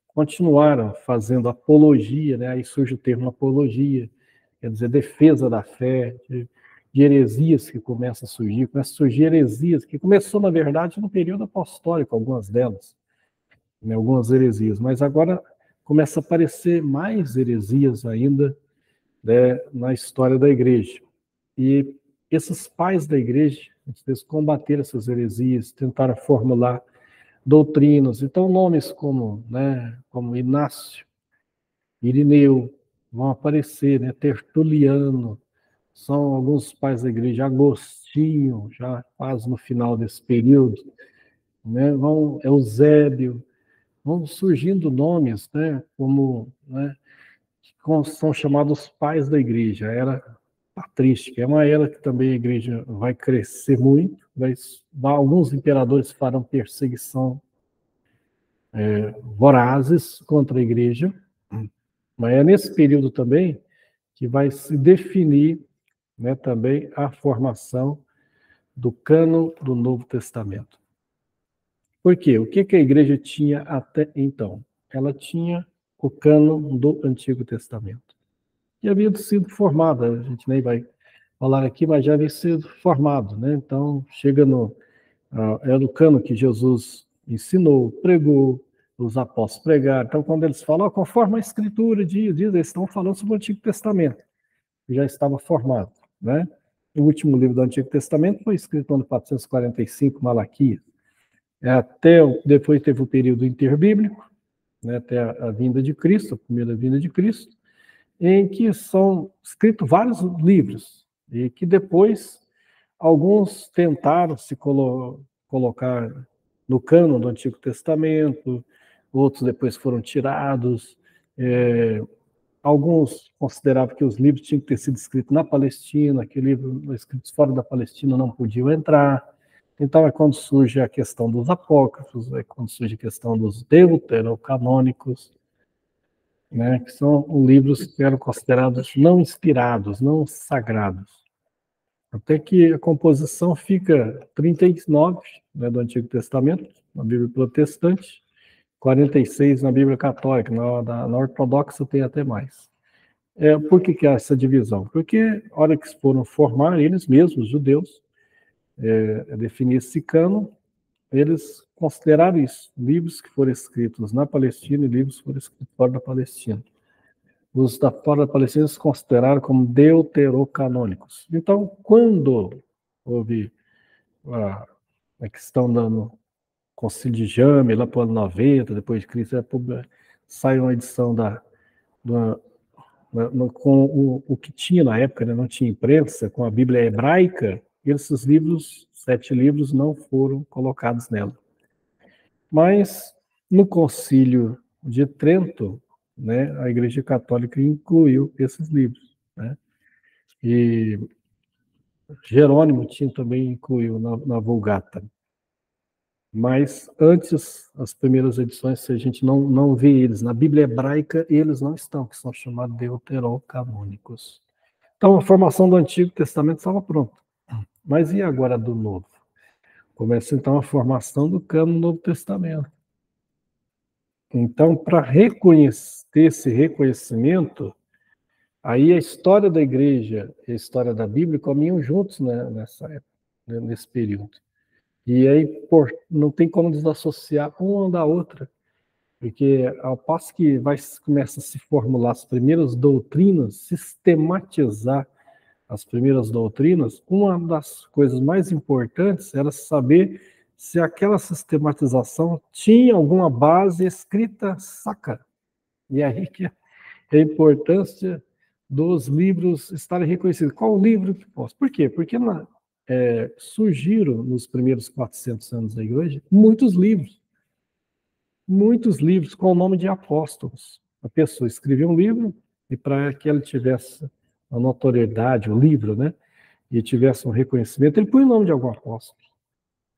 continuaram fazendo apologia, né? Aí surge o termo apologia, quer dizer, defesa da fé, de heresias que começam a surgir heresias, que começou, na verdade, no período apostólico, algumas delas, né? Algumas heresias, mas agora começa a aparecer mais heresias ainda, né, na história da igreja. E esses pais da igreja, eles combateram essas heresias, tentaram formular doutrinas. Então, nomes como, né, como Inácio, Irineu, vão aparecer, né, Tertuliano, são alguns pais da igreja, Agostinho, já quase no final desse período, né, Eusébio, vão surgindo nomes, né, como, né, são chamados pais da igreja, era patrística. É uma era que também a igreja vai crescer muito, alguns imperadores farão perseguição vorazes contra a igreja, mas é nesse período também que vai se definir, né, também a formação do cânon do Novo Testamento. Por quê? O que a igreja tinha até então? Ela tinha o cânon do Antigo Testamento, que havia sido formado, a gente nem vai falar aqui, mas já havia sido formado, né? Então, chega era o cânon que Jesus ensinou, pregou, os apóstolos pregaram. Então, quando eles falam, conforme a Escritura diz, eles estão falando sobre o Antigo Testamento, que já estava formado, né? O último livro do Antigo Testamento foi escrito no ano 445, Malaquias. Depois teve o período interbíblico, né, até a vinda de Cristo, a primeira vinda de Cristo, em que são escritos vários livros, e que depois alguns tentaram se colocar no cânon do Antigo Testamento, outros depois foram tirados, alguns consideravam que os livros tinham que ter sido escritos na Palestina, que livros escritos fora da Palestina não podiam entrar. Então é quando surge a questão dos apócrifos, é quando surge a questão dos deuterocanônicos, né, que são livros que eram considerados não inspirados, não sagrados. Até que a composição fica 39, né, do Antigo Testamento, na Bíblia protestante, 46 na Bíblia católica, na ortodoxa tem até mais. Por que há essa divisão? Porque, a hora que foram formar, eles mesmos, os judeus, definir esse cânon, eles consideraram isso, livros que foram escritos na Palestina e livros que foram escritos fora da Palestina. Os da fora da Palestina se consideraram como deuterocanônicos. Então, quando houve a questão do Concílio de Jame, lá para o ano 90, depois de Cristo, saiu uma edição com o que tinha na época, né, não tinha imprensa, com a Bíblia hebraica, e esses livros, 7 livros, não foram colocados nela. Mas, no Concílio de Trento, né, a Igreja Católica incluiu esses livros, né? E Jerônimo também incluiu na Vulgata. Mas antes, as primeiras edições, a gente não vê eles. Na Bíblia hebraica, eles não estão, que são chamados deuterocanônicos. Então, a formação do Antigo Testamento estava pronta. Mas e agora do Novo? Começa, então, a formação do cânon do Novo Testamento. Então, para ter esse reconhecimento, aí a história da igreja e a história da Bíblia caminham juntos, né, nessa época, né, nesse período. E aí não tem como desassociar uma da outra, porque ao passo que começa a se formular as primeiras doutrinas, sistematizar as primeiras doutrinas, uma das coisas mais importantes era saber se aquela sistematização tinha alguma base escrita sacra. E aí que é a importância dos livros estarem reconhecidos. Qual livro que posso? Por quê? Porque surgiram, nos primeiros 400 anos da igreja, muitos livros com o nome de apóstolos. A pessoa escrevia um livro e para que ele tivesse a notoriedade, o livro, né, e tivesse um reconhecimento, ele põe o nome de algum apóstolo.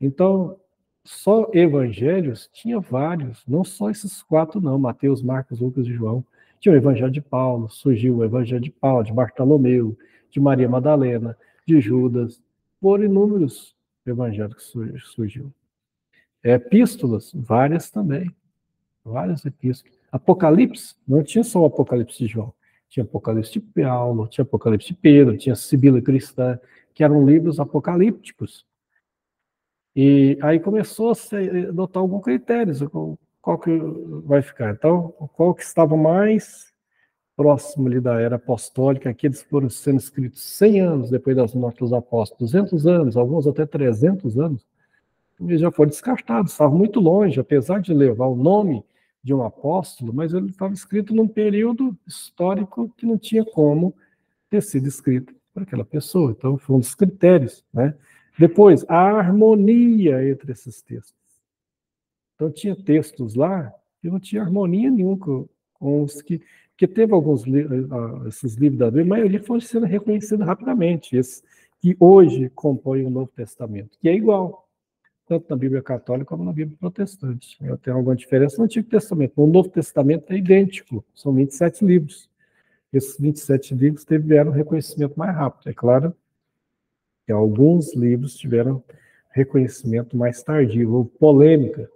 Então, só evangelhos tinha vários, não só esses 4 não, Mateus, Marcos, Lucas e João. Tinha o evangelho de Paulo, surgiu o evangelho de Paulo, de Bartolomeu, de Maria Madalena, de Judas, por inúmeros evangelhos que surgiu. Epístolas, várias também, várias epístolas. Apocalipse, não tinha só o Apocalipse de João, tinha Apocalipse de Paulo, tinha Apocalipse de Pedro, tinha Sibila Cristã, que eram livros apocalípticos. E aí começou a se adotar alguns critérios, qual que vai ficar. Então, qual que estava mais próximo ali da era apostólica, aqueles foram sendo escritos 100 anos depois das mortes dos apóstolos, 200 anos, alguns até 300 anos, e já foram descartados, estavam muito longe, apesar de levar o nome de um apóstolo, mas ele estava escrito num período histórico que não tinha como ter sido escrito por aquela pessoa. Então, foi um dos critérios, né? Depois, a harmonia entre esses textos. Então, tinha textos lá que não tinha harmonia nenhuma com os que teve alguns esses livros da Bíblia, a maioria foram sendo reconhecidos rapidamente, esses que hoje compõem o Novo Testamento, que é igual, tanto na Bíblia Católica como na Bíblia Protestante. Tem alguma diferença no Antigo Testamento. No Novo Testamento é idêntico, são 27 livros. Esses 27 livros tiveram reconhecimento mais rápido. É claro que alguns livros tiveram reconhecimento mais tardio, ou polêmica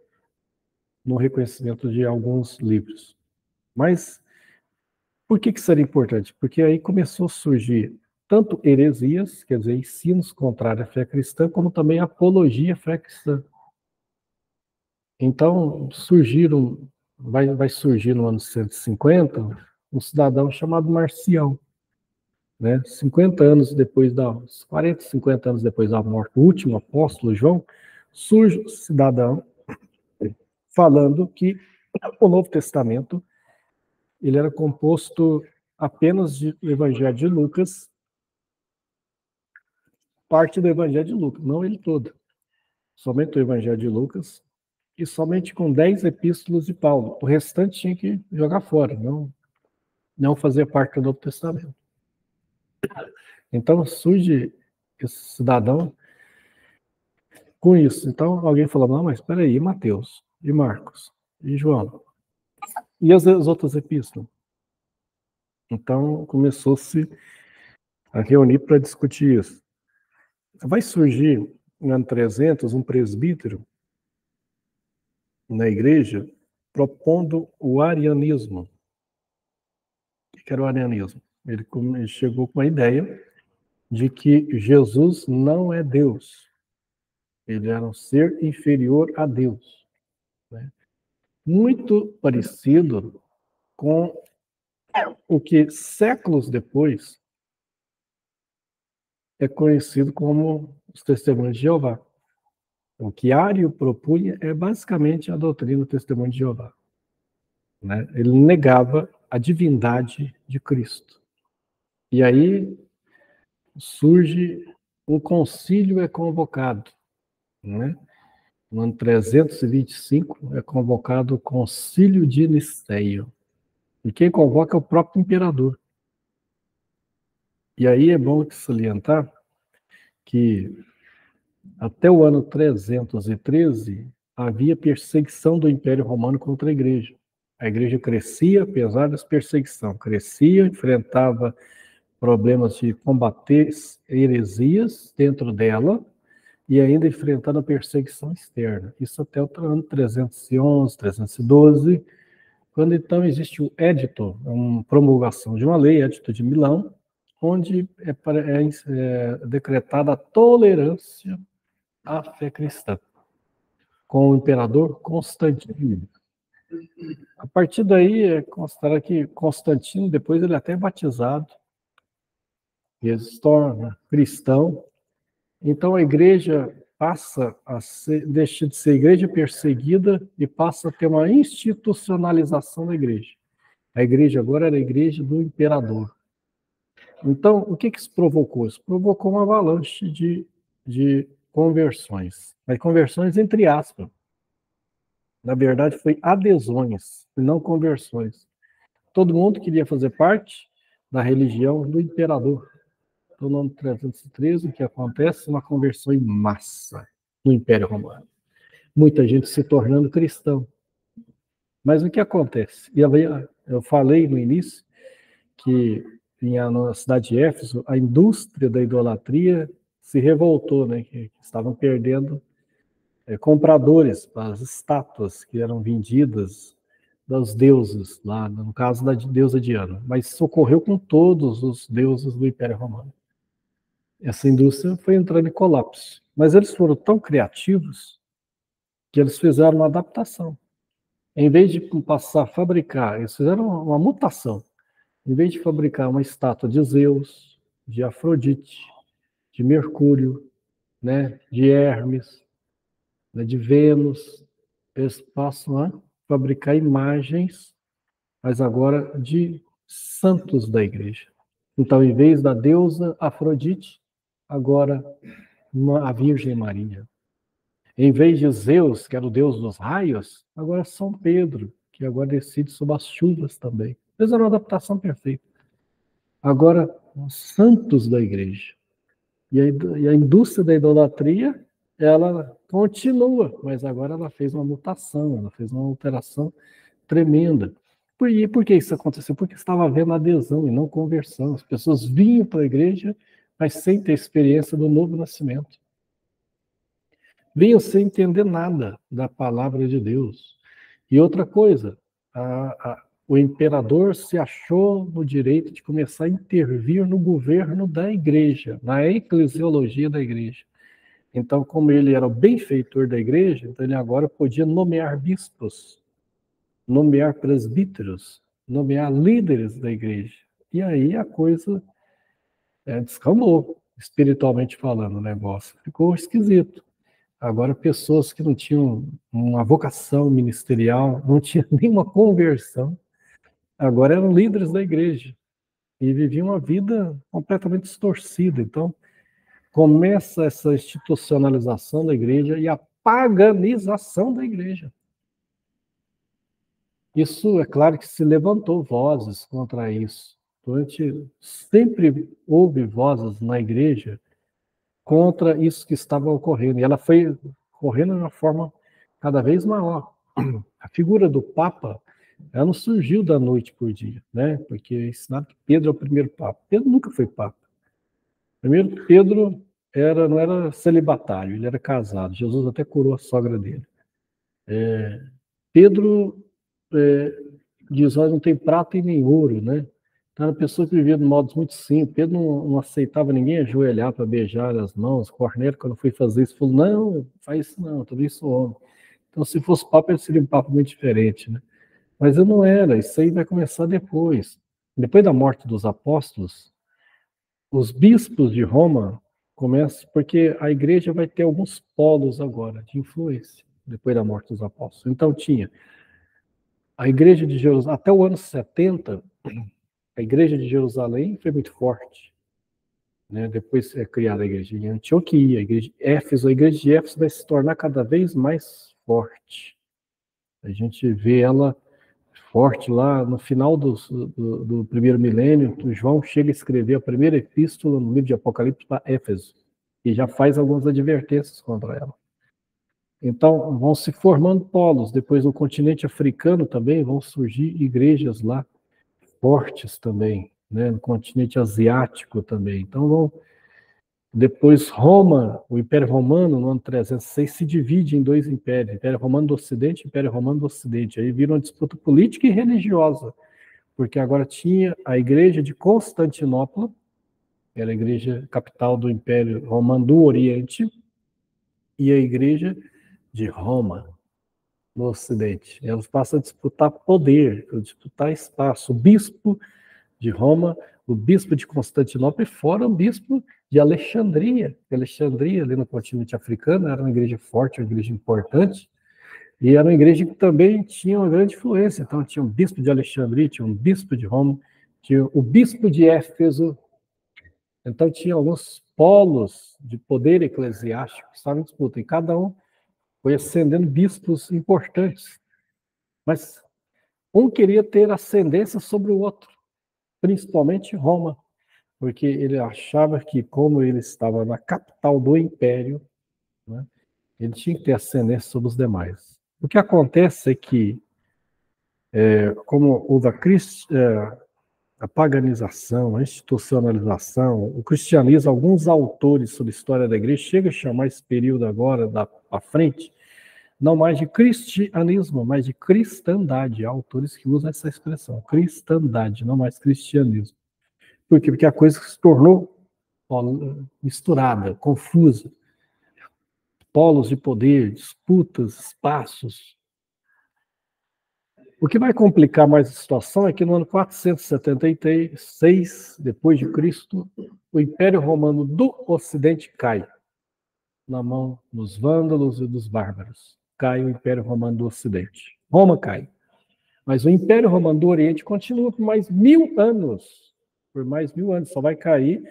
no reconhecimento de alguns livros. Mas por que seria importante? Porque aí começou a surgir tanto heresias, quer dizer, ensinos contrários à fé cristã, como também apologia à fé cristã. Então, vai surgir no ano 150 um cidadão chamado Marcião, né? 40, 50 anos depois da morte do último apóstolo, João, surge um cidadão falando que o Novo Testamento ele era composto apenas do Evangelho de Lucas, parte do Evangelho de Lucas, não ele todo. Somente o Evangelho de Lucas e somente com 10 epístolas de Paulo. O restante tinha que jogar fora, não fazia parte do Novo Testamento. Então surge esse cidadão com isso. Então alguém falou, não, mas espera aí, Mateus, e Marcos, e João, e as outras epístolas? Então começou-se a reunir para discutir isso. Vai surgir, no ano 300, um presbítero na igreja propondo o arianismo. O que era o arianismo? Ele chegou com a ideia de que Jesus não é Deus. Ele era um ser inferior a Deus. Né? Muito parecido com o que séculos depois é conhecido como os Testemunhos de Jeová. O que Ario propunha é basicamente a doutrina do Testemunho de Jeová. Né? Ele negava a divindade de Cristo. E aí surge um concílio convocado, né? No ano 325 é convocado o Concílio de Nicéia. E quem convoca é o próprio imperador. E aí é bom salientar que até o ano 313 havia perseguição do Império Romano contra a igreja. A igreja crescia, apesar das perseguições. Crescia, enfrentava problemas de combater heresias dentro dela e ainda enfrentando a perseguição externa. Isso até o ano 311, 312, quando então existe o Édito, uma promulgação de uma lei, Édito de Milão, onde é decretada a tolerância à fé cristã, com o imperador Constantino. A partir daí, é considerado que Constantino, depois ele é até batizado e ele se torna cristão. Então a igreja passa a ser, deixa de ser igreja perseguida e passa a ter uma institucionalização da igreja. A igreja agora era a igreja do imperador. Então, o que isso provocou? Isso provocou uma avalanche de conversões. Mas conversões entre aspas. Na verdade, foi adesões, e não conversões. Todo mundo queria fazer parte da religião do imperador. Então, no ano 313, o que acontece? Uma conversão em massa no Império Romano. Muita gente se tornando cristão. Mas o que acontece? E eu falei no início que na cidade de Éfeso, a indústria da idolatria se revoltou, né? Que estavam perdendo compradores para as estátuas que eram vendidas dos deuses, lá no caso da deusa Diana. Mas isso ocorreu com todos os deuses do Império Romano. Essa indústria foi entrando em colapso. Mas eles foram tão criativos que eles fizeram uma adaptação. Em vez de passar a fabricar, eles fizeram uma mutação. Em vez de fabricar uma estátua de Zeus, de Afrodite, de Mercúrio, né, de Hermes, né, de Vênus, eles passam a fabricar imagens, mas agora de santos da igreja. Então, em vez da deusa Afrodite, agora a Virgem Maria. Em vez de Zeus, que era o deus dos raios, agora São Pedro, que agora decide sobre as chuvas também. Fizeram uma adaptação perfeita. Agora, os santos da igreja. E a indústria da idolatria, ela continua, mas agora ela fez uma mutação, ela fez uma alteração tremenda. Por que isso aconteceu? Porque estava havendo adesão e não conversão. As pessoas vinham para a igreja, mas sem ter experiência do novo nascimento. Vinham sem entender nada da palavra de Deus. E outra coisa, o imperador se achou no direito de começar a intervir no governo da igreja, na eclesiologia da igreja. Então, como ele era o benfeitor da igreja, então ele agora podia nomear bispos, nomear presbíteros, nomear líderes da igreja. E aí a coisa descambou, espiritualmente falando, o negócio. Ficou esquisito. Agora, pessoas que não tinham uma vocação ministerial, não tinham nenhuma conversão, agora eram líderes da igreja e viviam uma vida completamente distorcida. Então, começa essa institucionalização da igreja e a paganização da igreja. Isso, é claro que se levantou vozes contra isso. Sempre houve vozes na igreja contra isso que estava ocorrendo. E ela foi ocorrendo de uma forma cada vez maior. A figura do Papa, ela não surgiu da noite por dia, né? Porque é ensinado que Pedro é o primeiro Papa. Pedro nunca foi Papa. Primeiro, Pedro não era celibatário, ele era casado. Jesus até curou a sogra dele. Pedro diz, olha, não tem prata e nem ouro, né? Então, era uma pessoa que vivia de modos muito simples. Pedro não aceitava ninguém ajoelhar para beijar as mãos. Cornélio, quando foi fazer isso, falou, não, faz isso não, também sou homem. Então, se fosse Papa, ele seria um Papa muito diferente, né? Mas eu não era, isso aí vai começar depois. Depois da morte dos apóstolos, os bispos de Roma começam, porque a igreja vai ter alguns polos agora de influência, depois da morte dos apóstolos. Então tinha a igreja de Jerusalém, até o ano 70, a igreja de Jerusalém foi muito forte. Né? Depois é criada a igreja de Antioquia, a igreja de Éfeso. A igreja de Éfeso vai se tornar cada vez mais forte. A gente vê ela forte lá no final do primeiro milênio. João chega a escrever a primeira epístola no livro de Apocalipse para Éfeso e já faz algumas advertências contra ela. Então, vão se formando polos. Depois, no continente africano também vão surgir igrejas lá fortes também, né? No continente asiático também. Então, depois Roma, o Império Romano, no ano 306, se divide em dois impérios, Império Romano do Ocidente e Império Romano do Ocidente. Aí vira uma disputa política e religiosa, porque agora tinha a igreja de Constantinopla, que era a igreja capital do Império Romano do Oriente, e a igreja de Roma, no Ocidente. Elas passam a disputar poder, a disputar espaço. O bispo de Roma, o bispo de Constantinopla, e fora o bispo de Alexandria. Alexandria, ali no continente africano, era uma igreja forte, uma igreja importante, e era uma igreja que também tinha uma grande influência. Então, tinha um bispo de Alexandria, tinha um bispo de Roma, tinha o bispo de Éfeso. Então, tinha alguns polos de poder eclesiástico que estavam em disputa, e cada um foi ascendendo bispos importantes. Mas um queria ter ascendência sobre o outro, principalmente Roma, porque ele achava que, como ele estava na capital do império, né, ele tinha que ter ascendência sobre os demais. O que acontece é que, como houve a paganização, a institucionalização, o cristianismo, alguns autores sobre a história da igreja chegam a chamar esse período agora, à frente, não mais de cristianismo, mas de cristandade. Há autores que usam essa expressão, cristandade, não mais cristianismo. Por quê? Porque a coisa se tornou misturada, confusa. Polos de poder, disputas, espaços. O que vai complicar mais a situação é que no ano 476, depois de Cristo, o Império Romano do Ocidente cai na mão dos vândalos e dos bárbaros. Cai o Império Romano do Ocidente. Roma cai. Mas o Império Romano do Oriente continua por mais 1000 anos. Por mais 1000 anos. Só vai cair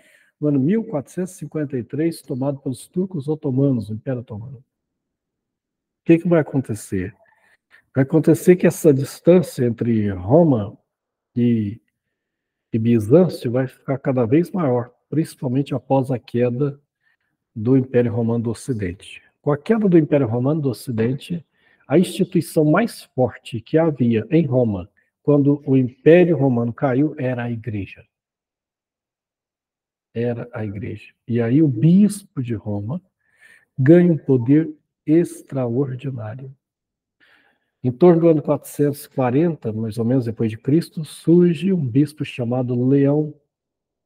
no ano 1453, tomado pelos turcos otomanos, o Império Otomano. O que vai acontecer? Vai acontecer que essa distância entre Roma e Bizâncio vai ficar cada vez maior, principalmente após a queda do Império Romano do Ocidente. Com a queda do Império Romano do Ocidente, a instituição mais forte que havia em Roma, quando o Império Romano caiu, era a igreja. Era a igreja. E aí o bispo de Roma ganha um poder extraordinário. Em torno do ano 440, mais ou menos depois de Cristo, surge um bispo chamado Leão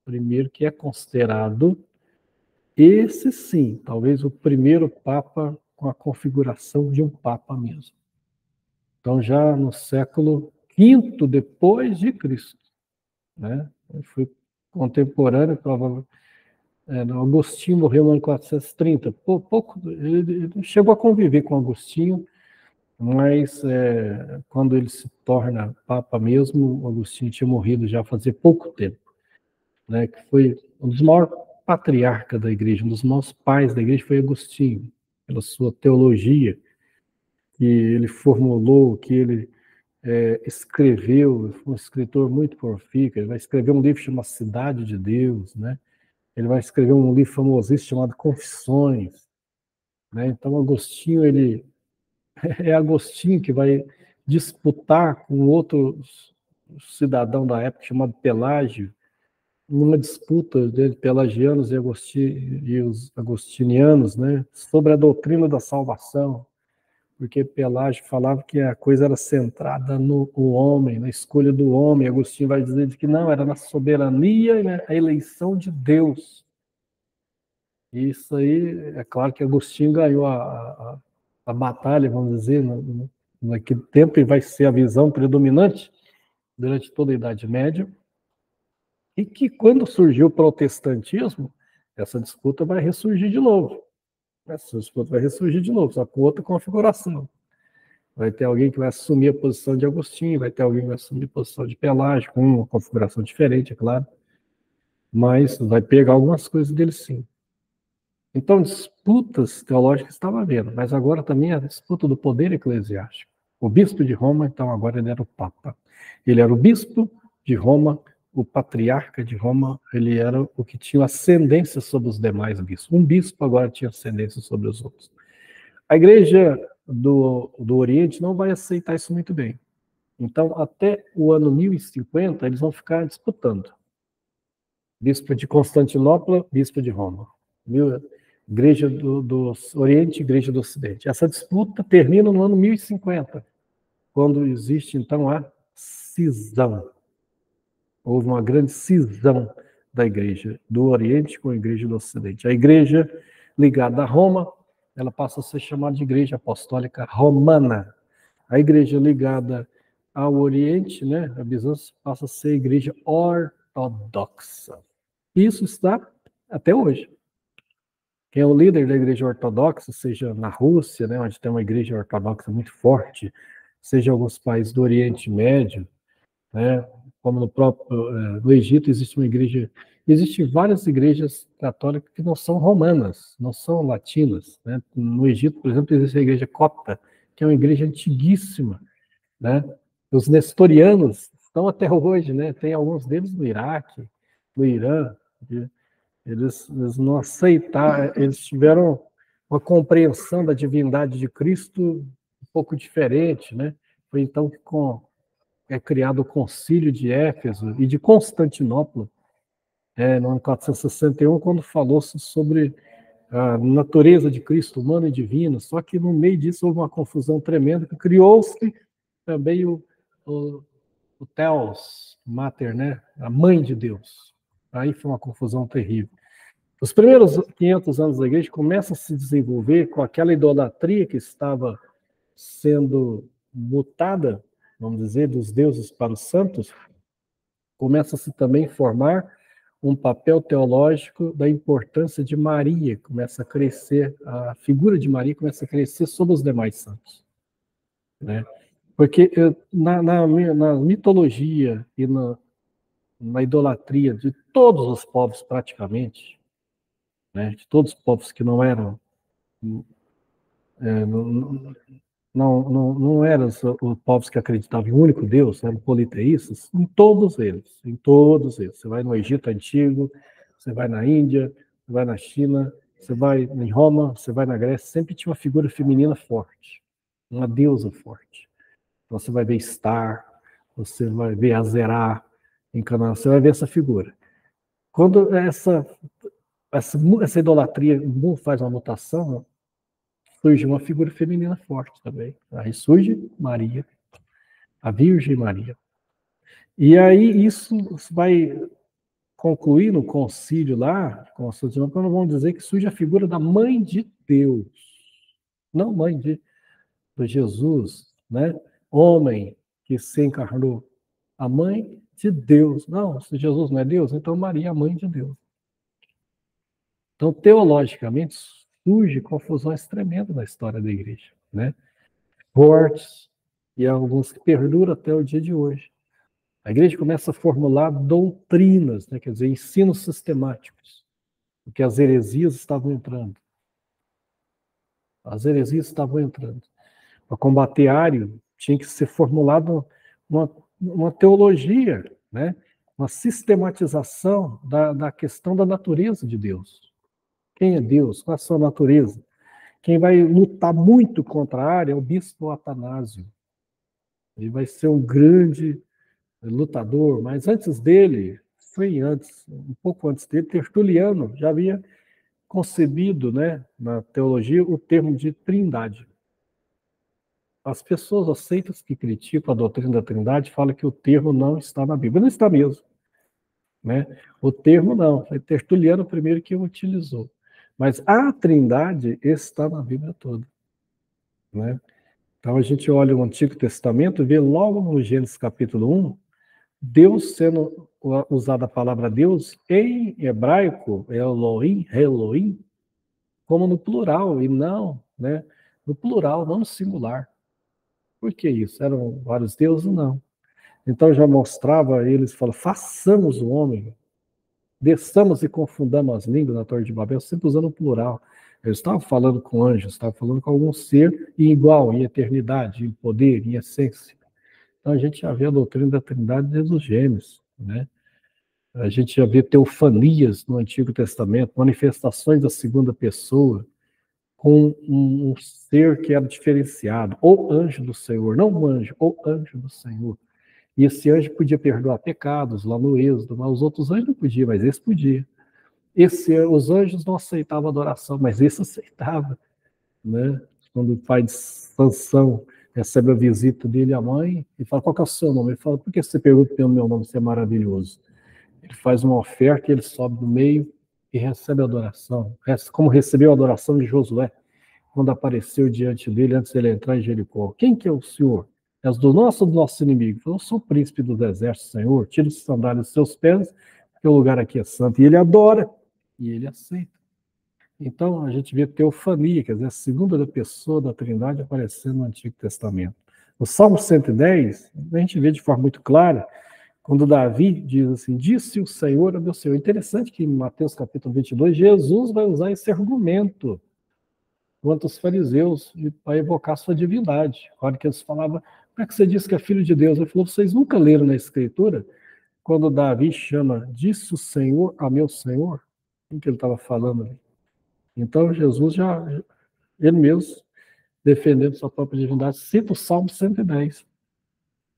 I, que é considerado, esse sim, talvez o primeiro papa com a configuração de um papa mesmo. Então, já no século V depois de Cristo, né? Ele foi contemporâneo, provavelmente. Agostinho morreu no ano 430. Ele chegou a conviver com Agostinho, mas quando ele se torna papa mesmo, Agostinho tinha morrido já fazia pouco tempo, né? Que foi um dos maiores patriarcas da igreja, um dos maiores pais da igreja foi Agostinho, pela sua teologia que ele formulou, que ele escreveu, foi um escritor muito prolífico. Ele vai escrever um livro chamado Cidade de Deus, né? Ele vai escrever um livro famosíssimo chamado Confissões, né? Então Agostinho, ele é Agostinho que vai disputar com outro cidadão da época chamado Pelágio, numa disputa de pelagianos e os agostinianos, né, sobre a doutrina da salvação, porque Pelágio falava que a coisa era centrada no homem, na escolha do homem. Agostinho vai dizer que não, era na soberania e na eleição de Deus. Isso aí, é claro que Agostinho ganhou a batalha, vamos dizer, naquele tempo, e vai ser a visão predominante durante toda a Idade Média. E que quando surgiu o protestantismo, essa disputa vai ressurgir de novo. Essa disputa vai ressurgir de novo, só com outra configuração. Vai ter alguém que vai assumir a posição de Agostinho, vai ter alguém que vai assumir a posição de Pelágio, com uma configuração diferente, é claro. Mas vai pegar algumas coisas dele, sim. Então, disputas teológicas estava havendo, mas agora também a disputa do poder eclesiástico. O bispo de Roma, então, agora ele era o Papa. Ele era o bispo de Roma, o patriarca de Roma, ele era o que tinha ascendência sobre os demais bispos. Um bispo agora tinha ascendência sobre os outros. A igreja do Oriente não vai aceitar isso muito bem. Então, até o ano 1050, eles vão ficar disputando. Bispo de Constantinopla, bispo de Roma. Igreja do Oriente, Igreja do Ocidente. Essa disputa termina no ano 1050, quando existe, então, a cisão. Houve uma grande cisão da Igreja do Oriente com a Igreja do Ocidente. A Igreja ligada a Roma, ela passa a ser chamada de Igreja Apostólica Romana. A Igreja ligada ao Oriente, né, a Bizâncio passa a ser a igreja ortodoxa. Isso está até hoje. Quem é o líder da igreja ortodoxa, seja na Rússia, né, onde tem uma igreja ortodoxa muito forte, seja em alguns países do Oriente Médio, né, como no próprio no Egito existe uma igreja, existem várias igrejas católicas que não são romanas, não são latinas, né? No Egito, por exemplo, existe a igreja copta, que é uma igreja antiguíssima, né? Os nestorianos estão até hoje, né? Tem alguns deles no Iraque, no Irã. Eles não aceitaram, eles tiveram uma compreensão da divindade de Cristo um pouco diferente, né? Foi então que é criado o Concílio de Éfeso e de Constantinopla, no ano 461, quando falou-se sobre a natureza de Cristo, humano e divino. Só que no meio disso houve uma confusão tremenda, que criou-se também o Theos Mater, né? A mãe de Deus. Aí foi uma confusão terrível. Os primeiros 500 anos da igreja começam a se desenvolver com aquela idolatria que estava sendo mutada, vamos dizer, dos deuses para os santos, começa-se também a formar um papel teológico da importância de Maria, começa a crescer, a figura de Maria começa a crescer sobre os demais santos, né? Porque na mitologia e na idolatria de todos os povos praticamente, né, de todos os povos que não eram não eram os povos que acreditavam em um único Deus, eram politeístas, em todos eles. Você vai no Egito Antigo, você vai na Índia, você vai na China, você vai em Roma, você vai na Grécia, sempre tinha uma figura feminina forte, uma deusa forte. Então, você vai ver Star, você vai ver Azerá, em Canaã, você vai ver essa figura. Quando essa idolatria faz uma mutação, surge uma figura feminina forte também. Aí surge Maria, a Virgem Maria. E aí isso vai concluir no concílio lá, Constantinopla, nós vamos dizer que surge a figura da Mãe de Deus. Não mãe de Jesus, né? Homem que se encarnou. A Mãe de Deus. Não, se Jesus não é Deus, então Maria é a Mãe de Deus. Então, teologicamente, surge confusões tremendas na história da igreja, né? Fortes, e alguns que perduram até o dia de hoje. A igreja começa a formular doutrinas, né? Quer dizer, ensinos sistemáticos, porque as heresias estavam entrando. As heresias estavam entrando. Para combater Ário, tinha que ser formulada uma teologia, né? Uma sistematização da questão da natureza de Deus. Quem é Deus? Qual é a sua natureza? Quem vai lutar muito contra a Ário é o bispo Atanásio. Ele vai ser um grande lutador, mas antes dele, um pouco antes dele, Tertuliano já havia concebido, né, na teologia, o termo de trindade. As pessoas aceitas que criticam a doutrina da trindade falam que o termo não está na Bíblia. Não está mesmo, né? O termo não, foi Tertuliano primeiro que o utilizou. Mas a trindade está na Bíblia toda, né? Então a gente olha o Antigo Testamento e vê logo no Gênesis capítulo 1, Deus sendo usada a palavra Deus em hebraico, Elohim, como no plural, e não, né? No plural, não no singular. Por que isso? Eram vários deuses? Não. Então já mostrava, eles falam, façamos o homem, desçamos e confundamos as línguas na Torre de Babel, sempre usando o plural. Eles estavam falando com anjos, estavam falando com algum ser igual, em eternidade, em poder, em essência. Então a gente já vê a doutrina da Trindade desde os Gênesis, né? A gente já vê teofanias no Antigo Testamento, manifestações da segunda pessoa, com um ser que era diferenciado, ou anjo do Senhor, não um anjo, ou anjo do Senhor. E esse anjo podia perdoar pecados lá no Êxodo, mas os outros anjos não podiam, mas esse podia. Os anjos não aceitavam adoração, mas esse aceitava, né? Quando o pai de Sansão recebe a visita dele, a mãe, e fala, qual que é o seu nome? Ele fala, por que você pergunta pelo meu nome, você é maravilhoso? Ele faz uma oferta, ele sobe no meio e recebe a adoração, como recebeu a adoração de Josué, quando apareceu diante dele, antes de ele entrar em Jericó. Quem que é o Senhor? És do nosso inimigo. Eu sou o príncipe dos exércitos, Senhor. Tira os sandálios dos seus pés, porque o lugar aqui é santo. E ele adora, e ele aceita. Então, a gente vê teofania, quer dizer, a segunda pessoa da Trindade aparecendo no Antigo Testamento. No Salmo 110, a gente vê de forma muito clara, quando Davi diz assim, disse o Senhor a meu Senhor. Interessante que em Mateus capítulo 22, Jesus vai usar esse argumento quanto aos fariseus para evocar sua divindade. A hora que eles falavam, como é que você diz que é filho de Deus? Ele falou, vocês nunca leram na Escritura, quando Davi chama, disse o Senhor a meu Senhor? O que ele estava falando ali? Então, Jesus ele mesmo, defendendo sua própria divindade, cita o Salmo 110.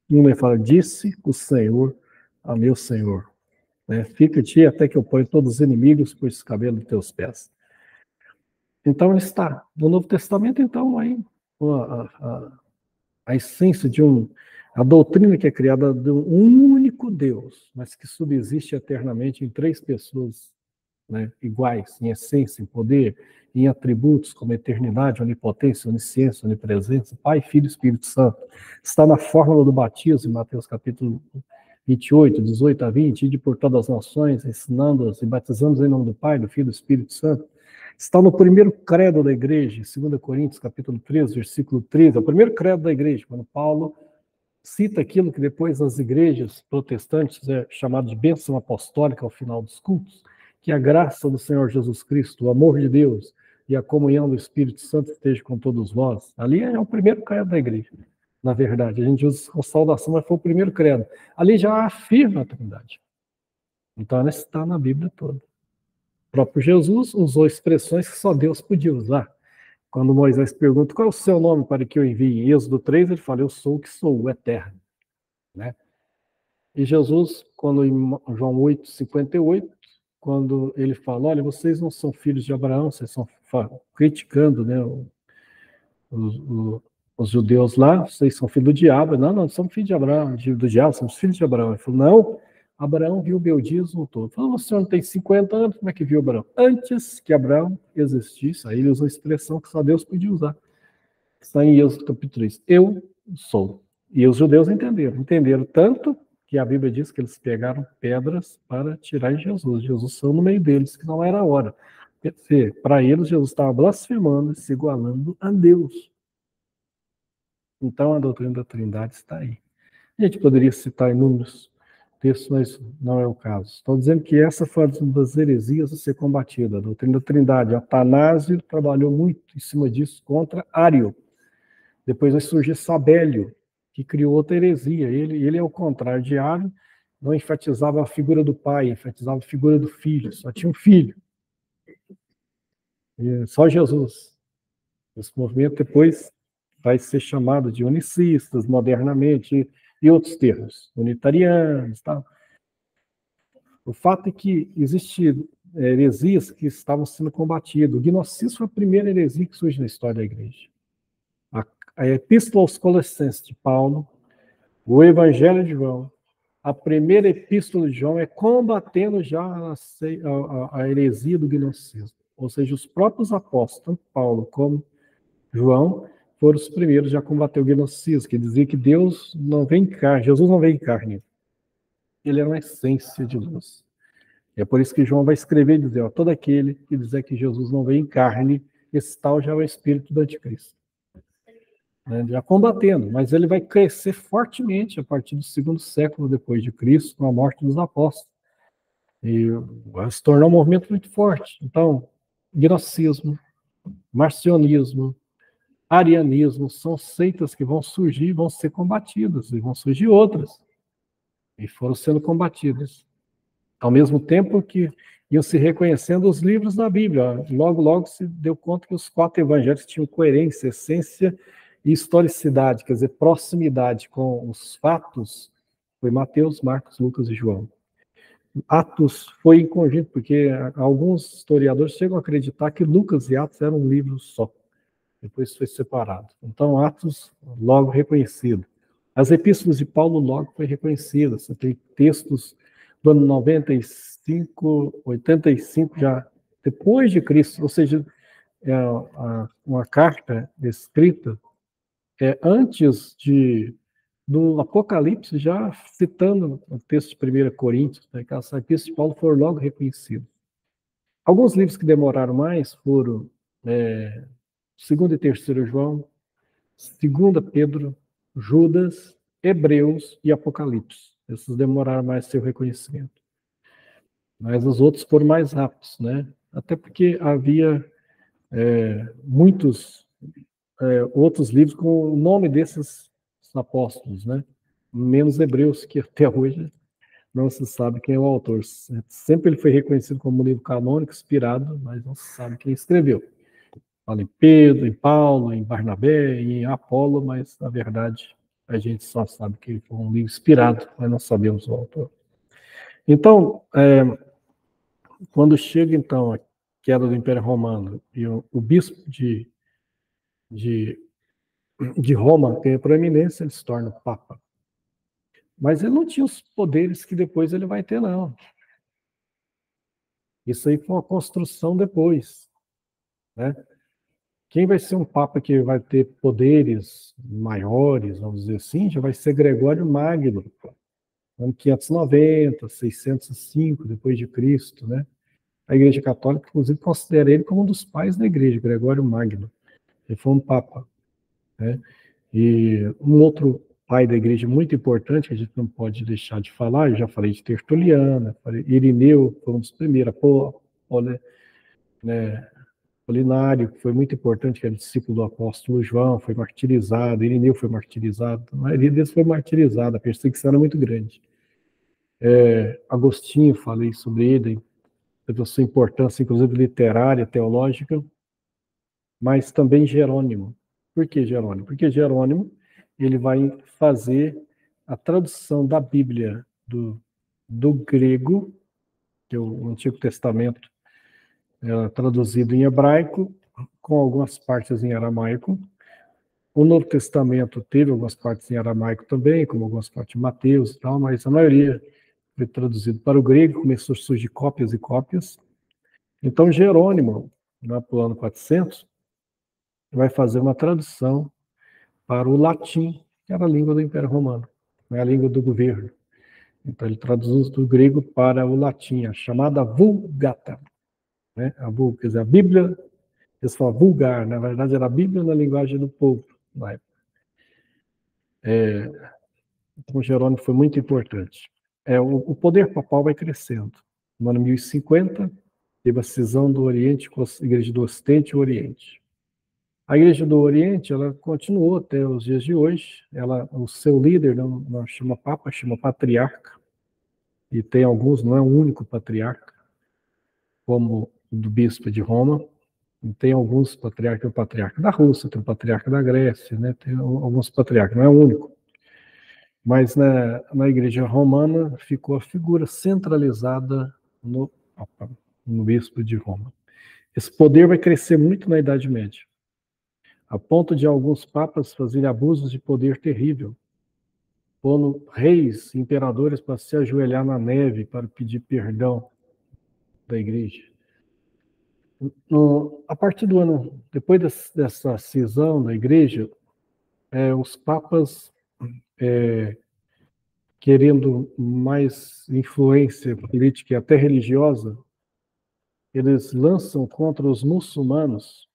E ele fala, disse o Senhor a meu Senhor. Fica-te até que eu ponha todos os inimigos por esse cabelo dos teus pés. Então, está no Novo Testamento, então, aí, a essência a doutrina que é criada de um único Deus, mas que subsiste eternamente em três pessoas, iguais, em essência, em poder, em atributos como eternidade, onipotência, onisciência, onipresença, Pai, Filho e Espírito Santo. Está na fórmula do batismo, em Mateus capítulo 28, 18 a 20, ide por todas as nações, ensinando-as e batizando-os em nome do Pai, do Filho e do Espírito Santo. Está no primeiro credo da igreja, 2 Coríntios, capítulo 13, versículo 13, é o primeiro credo da igreja, quando Paulo cita aquilo que depois as igrejas protestantes é chamado de bênção apostólica ao final dos cultos, que a graça do Senhor Jesus Cristo, o amor de Deus e a comunhão do Espírito Santo esteja com todos vós. Ali é o primeiro credo da igreja, na verdade. A gente usa com saudação, mas foi o primeiro credo. Ali já afirma a Trindade. Então ela está na Bíblia toda. O próprio Jesus usou expressões que só Deus podia usar. Quando Moisés pergunta qual é o seu nome para que eu envie, em Êxodo 3, ele fala, eu sou o que sou, o eterno. E Jesus, quando em João 8, 58, quando ele fala, olha, vocês não são filhos de Abraão, vocês estão criticando os judeus lá, vocês são filhos do diabo. Não, não somos filhos de Abraão, do diabo, somos filhos de Abraão. Ele falou, não, Abraão viu o meu dia e todo. Falou, o senhor não tem 50 anos, como é que viu Abraão? Antes que Abraão existisse, aí ele usou a expressão que só Deus podia usar. Está em Êxodo capítulo 3. Eu sou. E os judeus entenderam tanto que a Bíblia diz que eles pegaram pedras para tirar Jesus. Jesus saiu no meio deles, que não era a hora. Quer dizer, para eles, Jesus estava blasfemando e se igualando a Deus. Então, a doutrina da Trindade está aí. A gente poderia citar inúmeros textos, mas não é o caso. Estou dizendo que essa foi uma das heresias a ser combatida, a doutrina da Trindade. Atanásio trabalhou muito em cima disso contra Ário. Depois vai surgir Sabélio, que criou outra heresia. Ele, ao contrário de Ário, não enfatizava a figura do pai, enfatizava a figura do filho. Só tinha um filho. Só Jesus. Esse movimento depois vai ser chamado de unicistas, modernamente, e outros termos, unitarianos, tal. O fato é que existem heresias que estavam sendo combatidas. O gnosticismo foi a primeira heresia que surge na história da igreja. A Epístola aos Colossenses de Paulo, o Evangelho de João, a primeira Epístola de João é combatendo já a heresia do gnosticismo. Ou seja, os próprios apóstolos, tanto Paulo como João, foram os primeiros a combater o gnosticismo, que dizia que Deus não vem em carne, Jesus não vem em carne. Ele é uma essência de luz. É por isso que João vai escrever e dizer, ó, todo aquele que dizer que Jesus não vem em carne, esse tal já é o espírito do anticristo. Já combatendo, mas ele vai crescer fortemente a partir do segundo século depois de Cristo, com a morte dos apóstolos. E vai se tornar um movimento muito forte. Então, gnosticismo, marcionismo, arianismo, são seitas que vão surgir, vão ser combatidas, e vão surgir outras. E foram sendo combatidas. Ao mesmo tempo que iam se reconhecendo os livros da Bíblia. Logo, logo se deu conta que os 4 evangelhos tinham coerência, essência e historicidade, quer dizer, proximidade com os fatos. Foi Mateus, Marcos, Lucas e João. Atos foi em conjunto, porque alguns historiadores chegam a acreditar que Lucas e Atos eram um livro só. Depois foi separado. Então, Atos logo reconhecido. As epístolas de Paulo logo foi reconhecida. Você tem textos do ano 95, 85 já depois de Cristo, ou seja, uma carta escrita antes de no Apocalipse, já citando o texto de 1 Coríntios, né, que as epístolas de Paulo foram logo reconhecidas. Alguns livros que demoraram mais foram 2 e 3 João, 2 Pedro, Judas, Hebreus e Apocalipse. Esses demoraram mais seu reconhecimento. Mas os outros foram mais rápidos, né? Até porque havia muitos outros livros com o nome desses apóstolos, né? Menos Hebreus, que até hoje não se sabe quem é o autor. Sempre ele foi reconhecido como um livro canônico, inspirado, mas não se sabe quem escreveu. Fala em Pedro, em Paulo, em Barnabé, em Apolo, mas, na verdade, a gente só sabe que foi um livro inspirado, mas não sabemos o autor. Então, quando chega, então, a queda do Império Romano e o bispo de Roma tem a proeminência, ele se torna papa. Mas ele não tinha os poderes que depois ele vai ter, não. Isso aí foi uma construção depois, né? Quem vai ser um papa que vai ter poderes maiores, vamos dizer assim, já vai ser Gregório Magno, ano 590, 605 depois de Cristo, né? A Igreja Católica, inclusive, considera ele como um dos pais da Igreja, Gregório Magno. Ele foi um papa, né? E um outro pai da Igreja muito importante, que a gente não pode deixar de falar, eu já falei de Tertuliano, Irineu foi um dos primeiros, Polinário, que foi muito importante, que era discípulo do apóstolo João, foi martirizado, Irineu foi martirizado, a maioria deles foi martirizada, a perseguição era muito grande. Agostinho, falei sobre ele, teve a sua importância, inclusive literária, teológica, mas também Jerônimo. Por que Jerônimo? Porque Jerônimo ele vai fazer a tradução da Bíblia do grego, que é o Antigo Testamento, traduzido em hebraico, com algumas partes em aramaico. O Novo Testamento teve algumas partes em aramaico também, como algumas partes de Mateus e tal, mas a maioria foi traduzido para o grego, começou a surgir cópias e cópias. Então, Jerônimo, lá para o ano 400, vai fazer uma tradução para o latim, que era a língua do Império Romano, né, a língua do governo. Então, ele traduz do grego para o latim, a chamada Vulgata. Né? Quer dizer, a Bíblia, eles falam vulgar, na verdade era a Bíblia na linguagem do povo na época. Então, Jerônimo foi muito importante. O poder papal vai crescendo. No ano 1050, teve a cisão do Oriente com a Igreja do Ocidente e o Oriente. A Igreja do Oriente, ela continuou até os dias de hoje. O seu líder não chama Papa, chama Patriarca. E tem alguns, não é um único patriarca, como o do Bispo de Roma. E tem alguns patriarcas, o patriarca da Rússia, tem o patriarca da Grécia, né? Tem alguns patriarcas, não é o único. Mas na Igreja Romana ficou a figura centralizada no Papa, no Bispo de Roma. Esse poder vai crescer muito na Idade Média, a ponto de alguns papas fazerem abusos de poder terrível, pondo reis, imperadores para se ajoelhar na neve para pedir perdão da Igreja. A partir do ano, depois dessa cisão da Igreja, os papas, querendo mais influência política e até religiosa, eles lançam contra os muçulmanos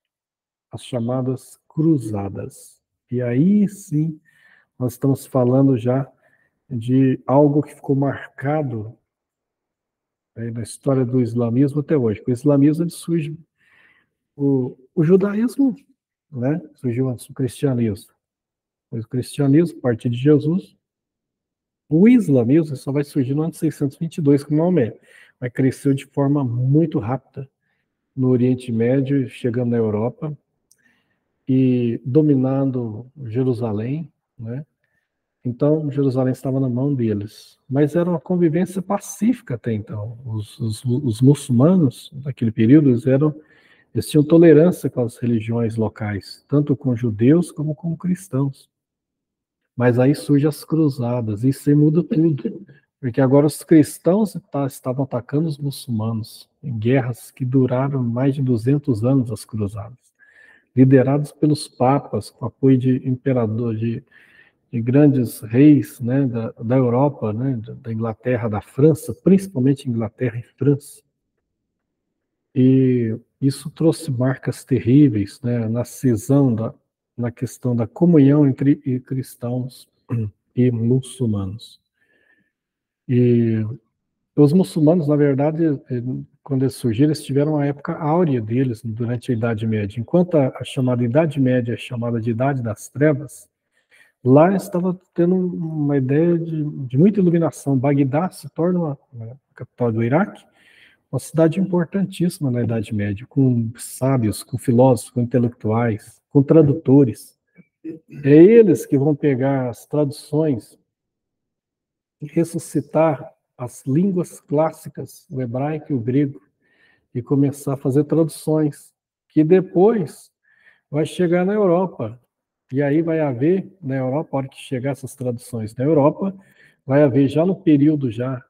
as chamadas cruzadas. E aí sim, nós estamos falando já de algo que ficou marcado na história do islamismo até hoje. O islamismo ele surge, o judaísmo, né, surgiu antes do cristianismo. Depois o cristianismo, a partir de Jesus. O islamismo só vai surgir no ano 622 com Maomé, mas cresceu de forma muito rápida no Oriente Médio, chegando na Europa e dominando Jerusalém, né? Então, Jerusalém estava na mão deles. Mas era uma convivência pacífica até então. Os muçulmanos, naquele período, eles tinham tolerância com as religiões locais, tanto com judeus como com cristãos. Mas aí surgem as cruzadas, e isso aí muda tudo. Porque agora os cristãos estavam atacando os muçulmanos em guerras que duraram mais de 200 anos, as cruzadas. Liderados pelos papas, com apoio de imperador, de de grandes reis, né, da Europa, né, da Inglaterra, da França, principalmente Inglaterra e França. E isso trouxe marcas terríveis, né, na cisão, na questão da comunhão entre cristãos e muçulmanos. E os muçulmanos, na verdade, quando eles surgiram, eles tiveram uma época áurea deles durante a Idade Média. Enquanto a chamada Idade Média é chamada de Idade das Trevas, lá estava tendo uma ideia de muita iluminação. Bagdá se torna a capital do Iraque, uma cidade importantíssima na Idade Média, com sábios, com filósofos, com intelectuais, com tradutores. É eles que vão pegar as traduções e ressuscitar as línguas clássicas, o hebraico e o grego, e começar a fazer traduções, que depois vai chegar na Europa. E aí vai haver, na Europa, a hora que chegar essas traduções na Europa, vai haver já no período já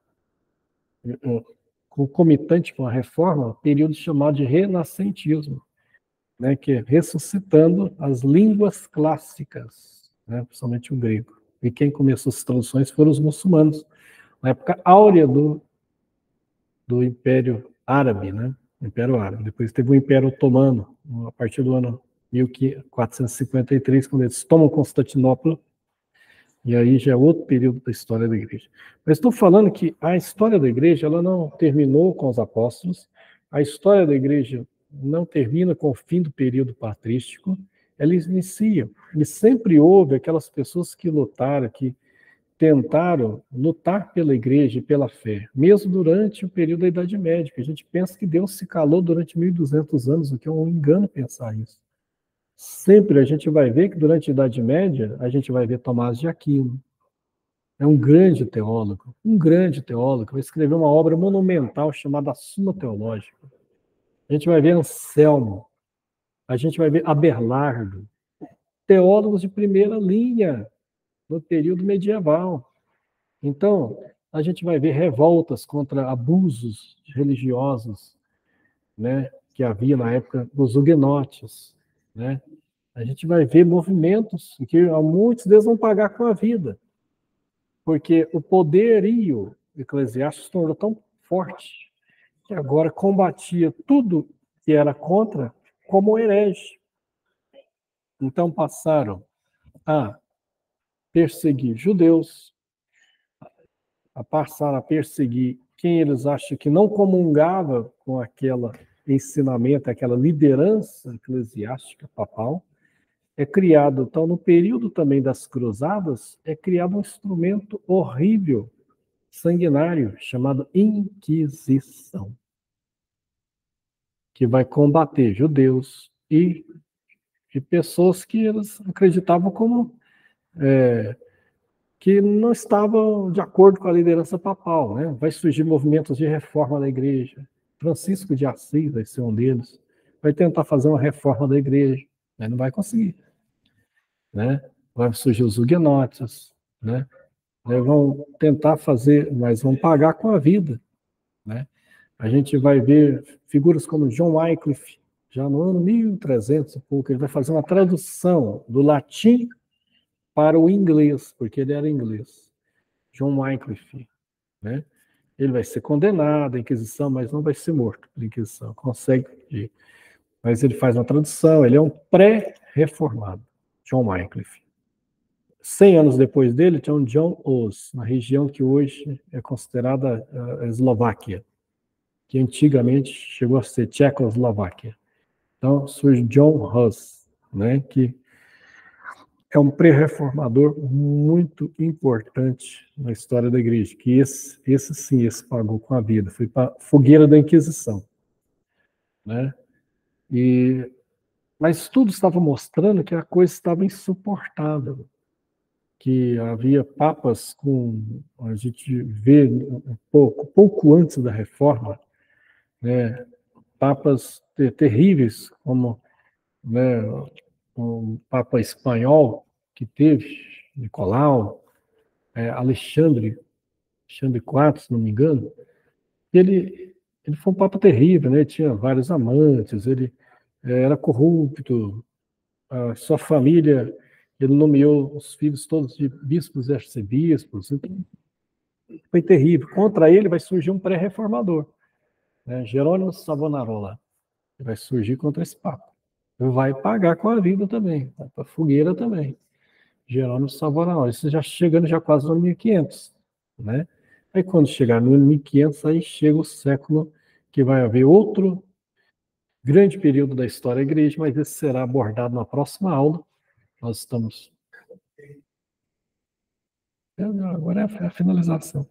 concomitante com a reforma, um período chamado de renascentismo, né, que é ressuscitando as línguas clássicas, né, principalmente o grego. E quem começou as traduções foram os muçulmanos, na época áurea do Império Árabe, né? Império Árabe. Depois teve o Império Otomano, a partir do ano 1453, quando eles tomam Constantinopla, e aí já é outro período da história da igreja. Mas estou falando que a história da igreja ela não terminou com os apóstolos, a história da igreja não termina com o fim do período patrístico, ela inicia. E sempre houve aquelas pessoas que lutaram, que tentaram lutar pela igreja e pela fé, mesmo durante o período da Idade Média, que a gente pensa que Deus se calou durante 1.200 anos, o que é um engano pensar isso. Sempre a gente vai ver que durante a Idade Média, a gente vai ver Tomás de Aquino. É um grande teólogo, vai escrever uma obra monumental chamada Suma Teológica. A gente vai ver Anselmo, a gente vai ver Abelardo, teólogos de primeira linha no período medieval. Então, a gente vai ver revoltas contra abusos religiosos, né, que havia na época dos huguenotes, né? A gente vai ver movimentos em que muitos deles vão pagar com a vida, porque o poderio eclesiástico se tornou tão forte que agora combatia tudo que era contra como herege. Então passaram a perseguir judeus, a passar a perseguir quem eles acham que não comungava com aquele ensinamento, aquela liderança eclesiástica papal. É criado, então, no período também das cruzadas, é criado um instrumento horrível, sanguinário, chamado Inquisição, que vai combater judeus e pessoas que eles acreditavam como que não estavam de acordo com a liderança papal, né? Vai surgir movimentos de reforma da igreja. Francisco de Assis vai ser um deles. Vai tentar fazer uma reforma da igreja, mas não vai conseguir, né? Vai surgir os huguenotes, né? Vão tentar fazer, mas vão pagar com a vida, né? A gente vai ver figuras como John Wycliffe, já no ano 1300 e pouco, ele vai fazer uma tradução do latim para o inglês, porque ele era inglês. John Wycliffe, né? Ele vai ser condenado à Inquisição, mas não vai ser morto pela Inquisição, consegue. Mas ele faz uma tradução, ele é um pré-reformado, John Wycliffe. 100 anos depois dele, tinha um John Hus, na região que hoje é considerada a Eslováquia, que antigamente chegou a ser Tchecoslováquia. Então surge John Hus, né, que é um pré-reformador muito importante na história da igreja, que esse sim, esse pagou com a vida, foi para a fogueira da Inquisição, né? Mas tudo estava mostrando que a coisa estava insuportável, que havia papas a gente vê um pouco antes da reforma, né, papas terríveis, como, né, um papa espanhol que teve, Nicolau, Alexandre IV, se não me engano, ele foi um papa terrível, né? Ele tinha vários amantes, ele era corrupto, a sua família Ele nomeou os filhos todos de bispos e arcebispos. Foi terrível. Contra ele vai surgir um pré-reformador, né? Jerônimo Savonarola. Ele vai surgir contra esse papa. Vai pagar com a vida também, vai para a fogueira também. Jerônimo Savonarola. Isso já chegando já quase no 1500, né? Aí quando chegar no 1500, aí chega o século que vai haver outro grande período da história da igreja, mas esse será abordado na próxima aula. Nós estamos... Agora é a finalização.